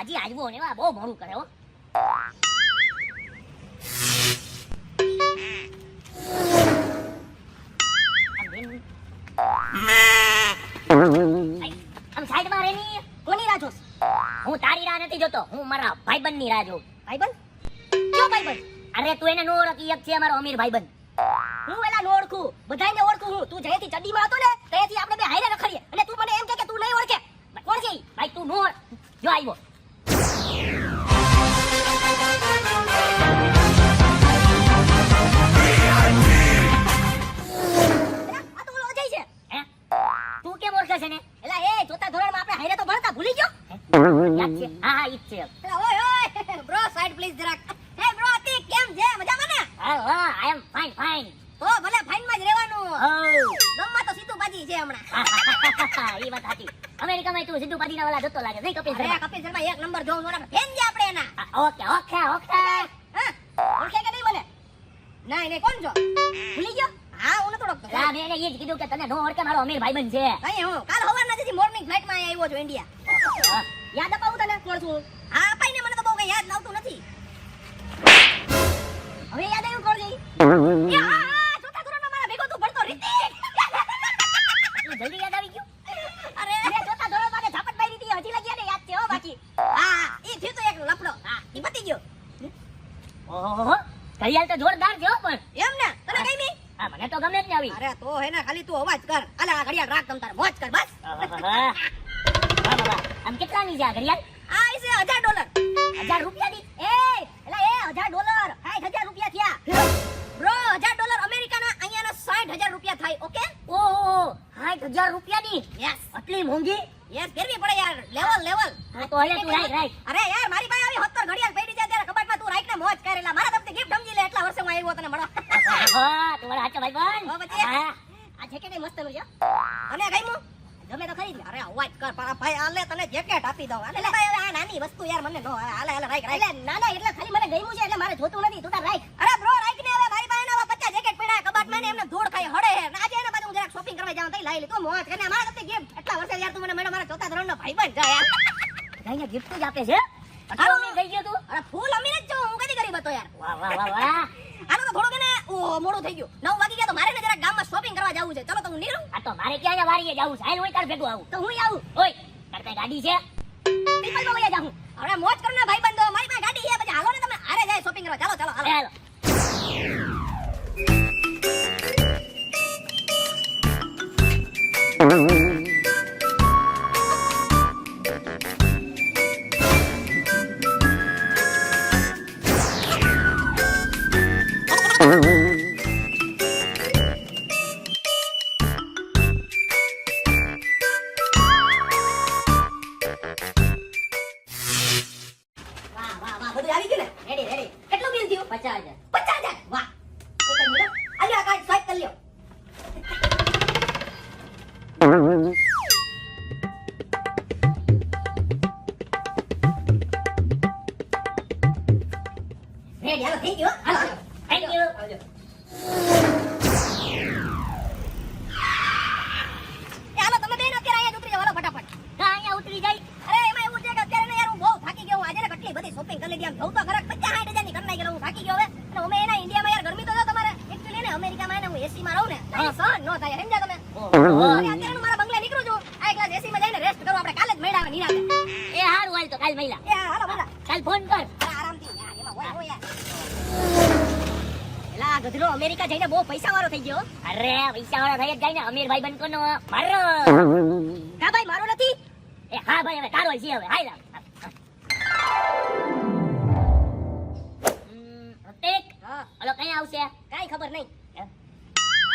હજી આજવો ને બહુ મોડું કરે હો. આમ સાઈડમાં રેની કોની રાહ જોસ? હું તારી રાહ નથી જોતો, હું મારા ભાઈબંધની રાહ જોઉં. ભાઈબંધ? કયો ભાઈબંધ? અરે તું એને નો ઓળખી, એક છે અમારો અમીર ભાઈબંધ. હું એલા નો ઓળખું, બધાયને ઓળખું હું. તું જયેથી ચડ્ડીમાં હતો ને ત્યાંથી આપણે બે હાઈરે રખડીએ અને તું મને એમ કે તું નહીં ઓળખે. કોણ છે ભાઈ? તું નો જો આવ્યો. આ તો ઓલો અજય છે. હે? તું કેમ ઓળખે છે ને? એલા એ ચોથા ધોરણમાં આપણે હાઈરે તો ભણતા, ભૂલી ગયો? યાદ છે? હા હા ઈ જ છે. એલા ઓય ઓય બ્રો સાઈડ પ્લીઝ જરાક. હે બ્રો અતિ કેમ છે? મજામાં ને? હા હા આઈ એમ ફાઇન ફાઇન. તો ભલે ફાઇન માં જ રહેવાનું. ગમમાં તો સીધું બાજી છે હમણાં. ઈ વાત સાચી. અમેરિકામાં તું સિદ્ધુ પાટીના વાળા જતો લાગે નહીં? કપિલ શર્મા. અરે કપિલ શર્મા એક નંબર જોઉં છું. ફેન છે આપણે એના. Okay okay okay. હા ઓળખે કે નહીં મને? નહીં નહીં કોણ છો? ભૂલી ગયો? હા હું નતો ઓળખતો. લા મેં એને ઈ જ કીધું કે તને નો ઓળખે, મારો અમીર ભાઈબંધ છે. અહીં હું કાલ સવારના જેથી મોર્નિંગ ફ્લાઇટ માં આવ્યો છું ઇન્ડિયા. યાદ અપાવું તને કોણ છું? હા અપાઈને મને તો બહુ કઈ યાદ આવતું નથી. હવે યાદ આવ્યું કોણ છે? એ હા ચોથા ધોરણમાં મારા ભેગો તું ભણતો રિતિક. જલ્દી યાદ આવી ગયું? અરે મેં ચોથા ધોરણમાં ને ઝાપટ મારી હતી, હજી લગી ને યાદ છે હો બાકી. હા ઈ થયું તો એક લફડો. હા ઈ પતી ગયો. ઓહો ઘડિયાળ તો જોરદાર છે હો પણ. એમ ને તને કઈ નહીં? હા મને તો ગમે જ ને આવી. અરે તો હે ને ખાલી તું અવાજ કર. અલે આ ઘડિયાળ રાખ તમ તાર મોજ કર બસ. વાહ બાબા આમ કેટલાની છે આ ઘડિયાળ? આ છે $1000. 1000 રૂપિયાની? એ એલા એ $1000 $60,000 રૂપિયા થયા. બ્રો $1000 અમેરિકાના અહીંયાના $60,000 થાય. ઓકે ઓહો 60,000 રૂપિયાની? યસ આટલી મોંઘી? યસ ફેરવી પડે યાર. લેવલ હા તો હલે તું રાઈટ. અરે યાર મારી પાસે આવી 70 ઘડિયાળ પડી છે ત્યારે કબાટમાં તું રાઈટ ને મોજ કરેલા. મારા તરફથી ગિફ્ટ સમજી લે. એટલા વર્ષે હું આવ્યો તને મળવા. હા તમારા હાચો ભાઈબંધ. હો પછી હા આ જેકેટ મસ્ત નું છે. અને ગઈમું ગમે તો ખરીદ લે. અરે અવાજ કર પારા ભાઈ. આલે તને જેકેટ આપી દઉં. આલે ભાઈ હવે આ નાની વસ્તુ યાર મને નો હાલે રાઈટ. એટલે ના એટલે ખાલી મને ગમ્યું છે એટલે મારે જોતું નથી. તું તાર રાઈટ. અરે બ્રો રાઈટ ને હવે મારી પાસે નવા 50 જેકેટ પડ્યા કબાટમાં ને એમને ધૂળ ખાઈ હડે હે. આજે એના બાજુ હું જરાક શોપિંગ કરવા જાઉં તઈ લઈ લે. તું મોજ કરીને મારા તરફથી ગિફ્ટ. એટલા વર્ષે યાર તું મને મેડમ મારા ચોથા ધોરણનો ભાઈબંધ છે યાર. અહીંયા ગિફ્ટ જ આપે છે. આટલો અમીર થઈ ગયો તું? અરે ફૂલ અમીર જ છું હું. કદી ગરીબ હતો યાર. વાહ વાહ વાહ વાહ. હાલો તો થોડું ને મોડું થઈ ગયું. 9 વાગી ગયા તો મારે ને જરાક ગામમાં શોપિંગ કરવા જવું છે. ચલો તો હું નીકળું. આ તો મારે ક્યાં વારીએ જાવું છે? હાલ હું તાર ભેગું આવું. તો હું આવું. ઓય તાર કઈ ગાડી છે? પીપલમાં વયા જાઉં. અરે મોજ કરના ભાઈબંધો. મારી પાસે ગાડી છે. પછી હાલો ને તમે હારે જાય શોપિંગ કરવા. ચાલો ચાલો હાલો. હાલો. વાહ વાહ વાહ બધું આવી ગયું ને? રેડી. કેટલું બિલ થયું? 50,000. 50,000. વાહ. એક જ મિનિટ. આલ્યો આ કાર્ડ સ્વાઈપ કરી લ્યો. રેડી હાલો થઈ ગયો. Hello hello. Thank you. આવજો. એ હાલો તમે બેન અત્યારે અહીંયા જ ઉતરી જાઓ. હાલો ફટાફટ. કા અહીંયા ઉતરી જાય? અરે એમાં એવું છે કે અત્યારે ને યાર હું બહુ થાકી ગયો. હું આજે ને કેટલી બધી શોપિંગ કરી લીધી. આમ જોઉં તો ખરા 50-60 હજારની કરી નાખી. હું થાકી ગયો હવે. અને અમે એના ઇન્ડિયામાં યાર ગરમી તો જો તમારે એકચ્યુઅલી ને અમેરિકામાં એને હું એસી માં રહું ને તો અહીં સહન ન થાય. સમજ્યા તમે? ઓહો. અને અત્યારે હું મારા બંગલે નીકળું છું. આ એક ગ્લાસ એસી માં જઈને રેસ્ટ કરું. આપણે કાલે જ મળ્યા આવે નિરાંતે. એ હારું હાલ તો કાલ મહિલા. એ હા, હાલો બધા. કાલ ફોન કર. અરે આરામથી યાર એમાં હોય યાર. એલા ગધરો અમેરિકા જઈને બહુ પૈસા વાળો થઈ ગયો. અરે પૈસા વાળો થઈ જ જાય ને. અમીર ભાઈબંધ કોનો? મારો. હા ભાઈ મારો નથી. એ હા ભાઈ હવે તારો છે હવે. હાલ પ્રત્યેક હા ઓલો કઈ આવશે? કાઈ ખબર નહીં.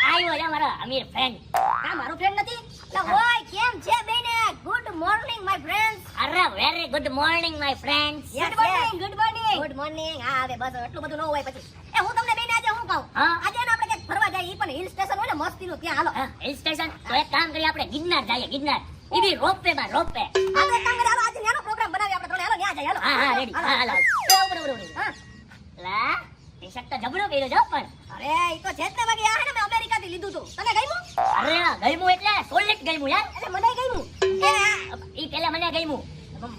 આવ્યો છે મારો અમીર ફ્રેન્ડ. કા મારો ફ્રેન્ડ નથી? એટલે ઓય કેમ છે બેને? Good morning my friends. અરે very good morning my friends. Good morning. હા હવે બસ એટલું બધું ન હોય પછી. એ હું તમને બેને આજે હું કહું? હા? આજે ને આપણે ક્યાંક ફરવા જઈએ. ઈ પણ હિલ સ્ટેશન હોય ને મસ્તીનું ત્યાં હાલો. હિલ સ્ટેશન તો એક કામ કરીએ આપણે ગિરનાર જઈએ. ગિરનાર ઈ બી રોપવે માં રોપવે. હા તો એક કામ કરીએ હાલો આજે ન્યાનો પ્રોગ્રામ બનાવીએ આપણે ત્રણે. હાલો ન્યા જઈએ હાલો. હા હા રેડી. હા હાલો. હા લા ટી-શર્ટ તો જબરો પહેર્યો છો પણ. અરે ઈ તો છે જ ને બાકી આ હે ને મેં અમેરિકાથી લીધું તું તને ગમ્યું અરે ગયમું એટલે સોલિડ ગયમું યાર. એટલે મને ગમ્યું ઈ પેલા મને ગયમું.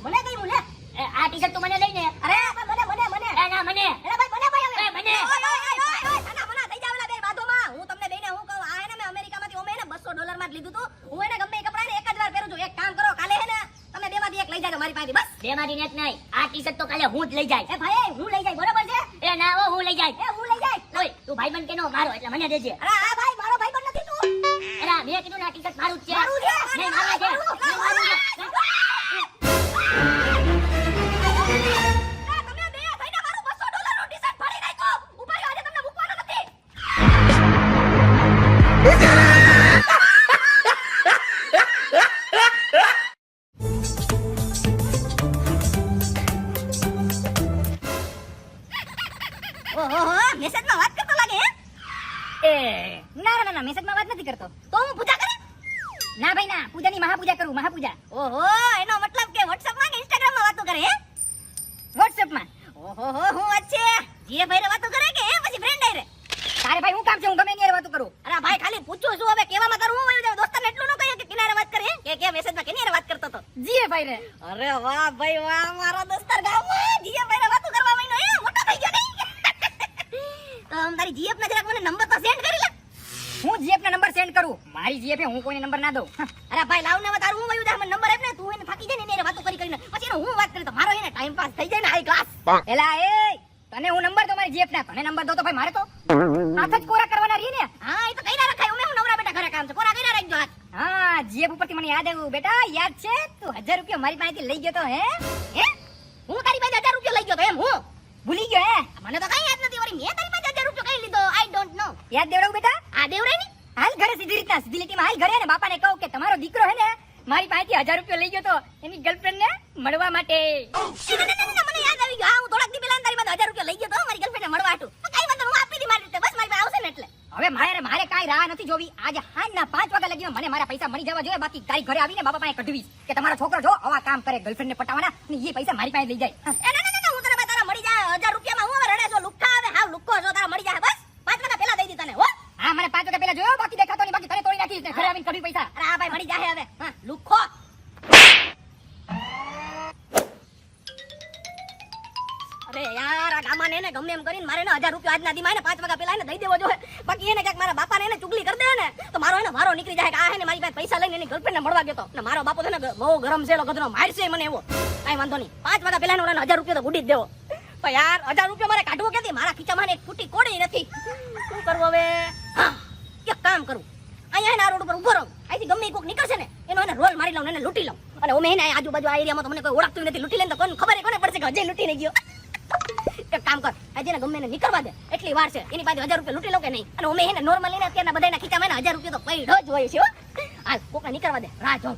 મને ગમ્યું લે આ ટી-શર્ટ તું મને લઈને. અરે મને એ ના મને. અરે ભાઈ મને ભાઈ હવે એ મને. ઓય સાના મના થઈ જાવ બે બાધોમાં હું તમને બેને હું કહું આ હે ને મેં અમેરિકામાંથી ઓમે ને $200 માં જ લીધું તું હું એને ગમે એ કપડાને એક જ વાર પહેરું છું એક કામ કરો કાલે હે ને તમે બેમાંથી એક લઈ જાજો મારી પાસેથી બસ બેમાંથી નેટ નહીં. આ ટી-શર્ટ તો કાલે હું જ લઈ જાય. એ ભાઈ હું લઈ જાય બરોબર છે એ ના હો હું લઈ જાય. એ હું લઈ જાય ઓય તું ભાઈબંધ કેનો મારો એટલે મને દેજે. અરે આ ભાઈ મારો ભાઈબંધ નથી તું અરે મેં કીધું ને આ ટી-શર્ટ મારું જ છે. મારું છે નહીં, મારું છે. નહીં, મારું છે. તમે બે ભાઈને મારું $200 નું ટી-શર્ટ ફાડી નાખ્યો ઉપાય આજે તમને મૂકવાનો નથી ઓહો મેસેજમાં વાત કરતો લાગે હે ના મેસેજમાં વાત નથી કરતો તો હું પૂજા કરે ના ભાઈ ના પૂજાની મહાપૂજા કરું મહાપૂજા ઓહો એનો મતલબ કે WhatsApp માં કે Instagram માં વાતો કરે હે WhatsApp માં ઓહો હું વાત છે જે ભાઈ વાતો કરે કે પછી ફ્રેન્ડ આઈ રે તારે ભાઈ હું કામ છે હું ગમે એની વાતો કરું અરે ભાઈ ખાલી પૂછું છું હવે કેવામાં તારું હું વયું જાવ દોસ્તાને એટલું ન કહ્યું કે કિનારે વાત કરે કે મેસેજમાં કેની વાત કરતો તો જીએ ભાઈ રે અરે વાહ ભાઈ વાહ મારો દોસ્તાર ગામમાં જીએ ભાઈ રે વાતો કરવા માંડ્યો હે મોટો થઈ ગયો નહીં તો તારી જીએફ ના જરાક મને નંબર તો સેન્ડ કરી લે હું જીએફ ના નંબર સેન્ડ કરું મારી જીએફ હું કોઈને નંબર ના દઉં અરે ભાઈ લાવ ને તારું હું વયું જા મને નંબર આપ ને તું એને થાકી જાય ને એને વાતો કરીને પછી એને હું વાત કરી તો મારો એને ટાઈમ પાસ થઈ જાય ને હાઈ ક્લાસ એલા એ તને હું નંબર દો મારી જીએફ ના તને નંબર દો તો ભાઈ મારે તો હાથ જ કોરા કરવાના રહી ને હા એ તો કઈરા રખાય હું નવરા બેટા ઘરે કામ છે કોરા કઈરા રાખજો હાથ હા જીએફ ઉપરથી મને યાદ આવ્યું બેટા યાદ છે તું 1000 રૂપિયા મારી પાસેથી લઈ ગયો તો હે હું તારી પાસે 1000 રૂપિયા લઈ ગયો તો એમ હું ભૂલી ગયો હે મને તો કઈ યાદ નથી વળી મેં તારી પાસે 1000 રૂપિયા કઈ લીધો આઈ ડોન્ટ નો યાદ દેવડાવું બેટા આ દેવડાય ની હાલ ઘરે સીધી રીતના સીધી લીટીમાં હાલ ઘરે ને બાપાને કહું કે તમારો દીકરો હે ને મારી પાસેથી 1000 રૂપિયા લઈ ગયો તો એની ગર્લફ્રેન્ડ ને મળવા માટે મને યાદ આવી ગયું હા હું થોડાક દી પહેલા તારી પાસે 1000 રૂપિયા લઈ ગયો તો મારી ગર્લફ્રેન્ડ ને મળવા હાટુ કઈ વાંધો હું આપી દી મારી રીતે બસ મારી પાસે આવશે ને એટલે હવે મારે કાઈ રાહ નથી જોવી આજે હાંજના 5 વાગ્યા લગીમાં મને મારા પૈસા મળી જવા જોઈએ બાકી તારી ઘરે આવીને બાપા પાસે કઢવીશ કે તમારો છોકરો જો આવા કામ કરે ગર્લફ્રેન્ડ ને પટાવવાના ને એ પૈસા મારી પાસે લઈ જાય ના હું તારા મળી જાય 1000 રૂપિયામાં હું હવે રડે છો લુખ્ખા આવે હાવ લુખ્ખો છો તારા મળી જાય બસ 5 વાગ્યા પહેલા દઈ દી તને હો હા મને 5 વાગ્યા પહેલા જોયો બાકી દેખાતો નહીં બાકી તને તોડી નાખીશ ને ઘરે આવીને કઢવી પૈસા અરે હા ભાઈ મળી જાય હવે હા લુખ્ખો અરે યાર આ ગામાને ને ગમે એમ કરીને મારે ને 1000 રૂપિયા આજના દીમાં ને 5 વાગ્યા પહેલા એને દઈ દેવો જોઈએ બાકી એને ક્યાંક મારા બાપાને એને ચુગલી કરી દે ને તો મારો એને વારો નીકળી જાય કે આ હે ને મારી પાસે પૈસા લઈને એની ગર્લફ્રેન્ડ ને મળવા ગયો તો ને મારો બાપો છે ને બહુ ગરમ છે ગધનો મારશે મને એવો કાઈ વાંધો નહીં 5 વાગ્યા પહેલા ઓલાને 1000 રૂપિયા તો ગુડી જ દેવો પણ યાર 1000 રૂપિયા મારે કાઢવો ક્યાંથી મારા ખીચામાં એક ફૂટી કોડી નથી શું કરવું હવે હા એક કામ કરું અહીંયા એના રોડ ઉપર ઉભો રહું અહીંથી ગમે કોક નીકળશે ને એનો એને રોલ મારી લઉં ને એને લૂંટી લઉં અને ઓમે એને આજુબાજુ આ એરિયામાં તો મને કોઈ ઓળખતું નથી લૂંટી લે તો કોને ખબર પડશે કે હજે લૂંટીને ગયો એક કામ કર આજે ને ગમે એને નીકળવા દે એટલી વાર છે એની પાસે 1000 રૂપિયા લૂંટી લઉં કે નહીં અને ઓમે એને નોર્મલી ને અત્યારના બધાના ખીચામાં 1000 રૂપિયા તો પૈડો જ હોય છે હો હાલ કોકને નીકળવા દે રાહ જો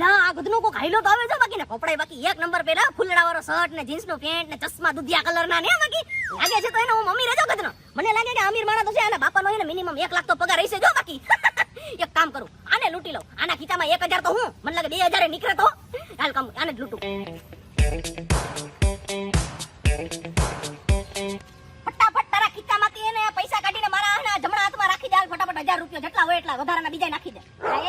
લા આ ગધનો કોક હાઈલો તો આવે છે બાકી ને કપડાય બાકી એક નંબર પેલા ફૂલડા વાળો શર્ટ ને જીન્સ નો પેન્ટ ને ચશ્મા દુધિયા કલર ના ને બાકી લાગે છે તો એને હું મમ્મી રેજો ગધનો મને લાગે કે અમીર માણસ તો છે અને બાપાનો એને મિનિમમ 1 લાખ તો પગાર હશે જો બાકી એક કામ કરું આને લૂંટી લઉં આના ખીચામાં 1000 તો હું મને લાગે 2000 નીકળે તો હાલ કામ આને જ લૂંટું ફટાફટ તારા ખીચામાંથી એને પૈસા કાઢીને મારા જમણા હાથમાં રાખી દે ફટાફટ 1000 રૂપિયા જેટલા હોય એટલા વધારાના બીજા નાખી દે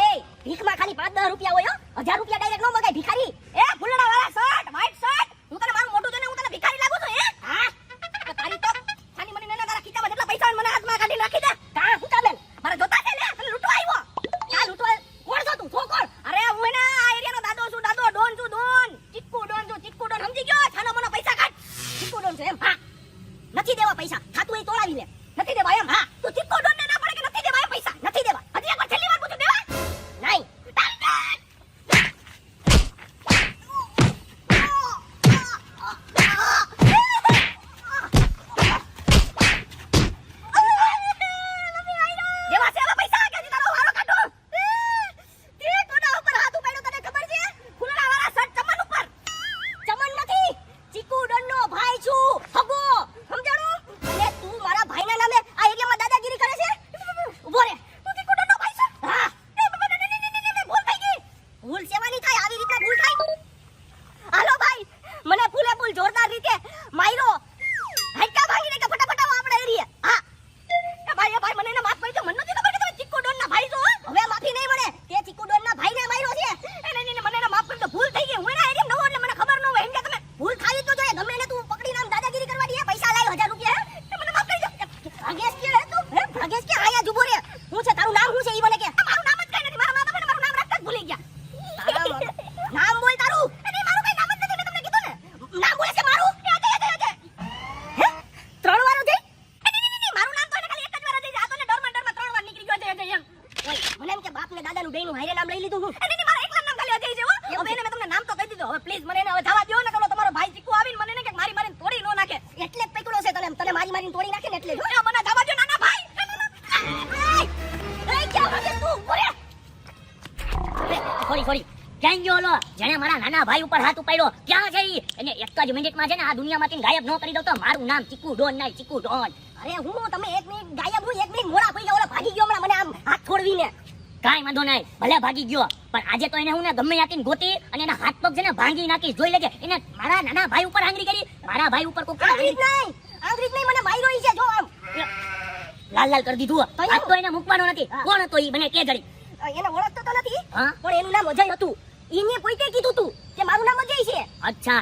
એ ભીખમાં ખાલી 5-10 રૂપિયા હોય 1000 રૂપિયા ડાયરેક્ટ નો મગાય ભિખારી એ ફૂલડા વાળા શર્ટ વ્હાઈટ શર્ટ હું તને મારું મોટું જોઈને હું તને ભિખારી લાગુ છું હા તો તારી તો ખાલી મને તારા ખીચામાં જેટલા પૈસા હોય મને હાથમાં કાઢી નાખી દે કા હું ચાલે મારે જોતા છે ને તને લૂંટવા આવ્યો ક્યાં લૂંટવા કોણ છો તું છો કોણ અરે હું એને આ એરિયાનો દાદો છું દાદો ડોન છું ડોન ચિક્કુ ડોન સમજી ગયો છાનો મનો પૈસા કાઢ ચિક્કુ ડોન છે એમ હા નથી દેવા પૈસા ખાતું એ તોડાવી લે નથી દેવા એમ હા તું ચિક્કુ ડોન ને ના પડે કે નથી દેવા એમ પૈસા નથી દેવા હજી એકવાર છેલ્લી વાર પૂછું દેવા નહીં પ્લીઝ મને એને હવે જવા દ્યો ને, તો તમારો ભાઈ ચીકુ આવીને મને એને કે મારી મારીને તોડી નો નાખે. એટલે જ પકડો છે તને, તને મારી મારીને તોડી નાખે ને એટલે જ. એ મને જવા દ્યો નાના ભાઈ. એ ક્યાં ભાગે તું? બોલે. સોરી ક્યાં ગયો લો? જેણે મારા નાના ભાઈ ઉપર હાથ ઉપાડ્યો ક્યાં છે ઈ? એને એક જ મિનિટમાં છે ને આ દુનિયામાંથી ગાયબ ન કરી દઉં તો મારું નામ ચીકુ ડોન નહીં, ચીકુ ડોન. અરે હું તમે એક મિનિટ ગાયબ, હું એક મિનિટ મોડા પડી ગયો, ઓલો ભાગી ગયો હમણાં મને આમ હાથ છોડવીને. કાંઈ વાંધો નહીં, ભલે ભાગી ગયો, પણ આજે તો એને હું ને ગમે ત્યાંથી ગોતી અને એના હાથ પગ છે ને ભાંગી નાખી. જોઈ લેજે, એને મારા નાના ભાઈ ઉપર આંગળી કરી, મારા ભાઈ ઉપર કોઈ આંગળી નહીં મને માર્યો ઈ છે. જો આમ લાલ કરી દીધું. આ તો એને મૂકવાનો નથી. કોણ હતો ઈ મને કે જડી? એને ઓળખતો તો નથી, પણ એનું નામ અજય હતું. ઈને પોતે કીધું તું કે મારું નામ અજય છે. અચ્છા,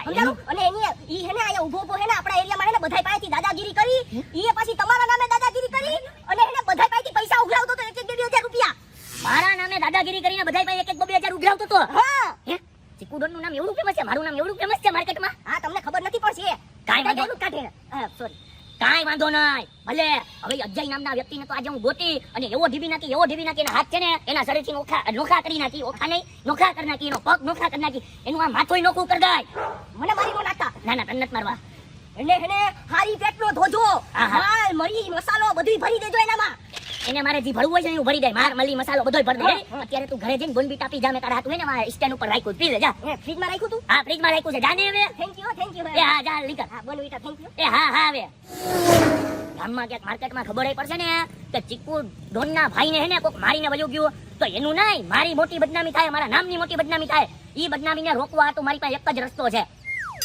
અને એની ઈ હેને આયા ઊભો હેને આપણા એરિયામાં હેને બધાય પાસેથી દાદાગીરી કરી. ઈ પછી તમારા નામે દાદાગીરી કરી અને હેને બધાય પાસેથી પૈસા ઉઘરાવતો તો 1,000 રૂપિયા. મારા નામે દાદાગીરી કરીને બધાય પાસે 1,000 ઉઘરાવતો તો. હા, હે ચીકુ ડોન નું નામ એવડું ફેમસ છે, મારું નામ એવડું ફેમસ છે માર્કેટમાં. હા, તમને ખબર નથી પણ છે. કાઈ વાંધો કાઢે. સોરી, કાઈ વાંધો નહીં. ભલે હવે અજય નામના વ્યક્તિને તો આજે હું ગોતી અને એવો ઢીબી નાખી એના હાથ છે ને એના શરીરથી નોખા કરી નાખી. ઓખા નહીં, નોખા કરી નાખી, એનો પગ નોખા કરી નાખી, એનું આ માથોય નોખું કરી દાય. મને મારી નો નાખતા. ના તને નથી મારવા. એને હારી પેટનો ધોજો, માલ મરી મસાલો બધું ભરી દેજો એનામાં. એને મારે જે ભરવું હોય છે હું ભરી દે. માર મલી મસાલો બધોય ભરી દે. અત્યારે તું ઘરે જઈને બોનબીટા પી જા. મેં તારા હાથ ને મારા સ્ટેન્ડ ઉપર રાખ્યું, પી લે જા. ફ્રીજમાં રાખ્યું તું? હા, ફ્રીજમાં રાખ્યું છે. જાને હવે. Thank you. એ હા, જા લીકર. હા, બોનબીટા થેન્ક યુ. એ હા હવે ગામમાં ક્યાંક માર્કેટમાં ખબર પડશે ને કે ચીકુ ડોનના ભાઈને હે ને કોક મારીને વયું ગયું તો એનું નહીં, મારી મોટી બદનામી થાય, મારા નામની મોટી બદનામી થાય. ઈ બદનામીને રોકવા તો મારી પાસે એક જ રસ્તો છે.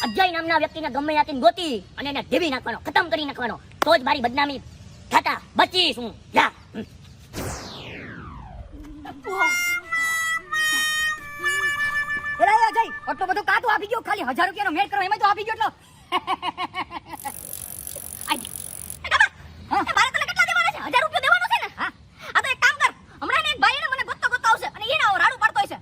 અજય નામના વ્યક્તિને ગમે ત્યાંથી ગોતી અને એને ઢીબી નાખવાનો, ખતમ કરી નાખવાનો, તો જ મારી બદનામી થતા બચીશ હું. જા. એલા અજય, આટલો બધો કાતું આપી ગયો, ખાલી 1000 રૂપિયાનો મેળ કરો એમાં તો આપી ગયો એટલો. મારે તને કેટલા દેવાના છે? 1000 રૂપિયા દેવાનો છે ને? હા, આ તો એક કામ કર, હમણાં ને એક ભાઈ એને મને ગોતતો આવશે અને એને રાડું પાડતો હશે.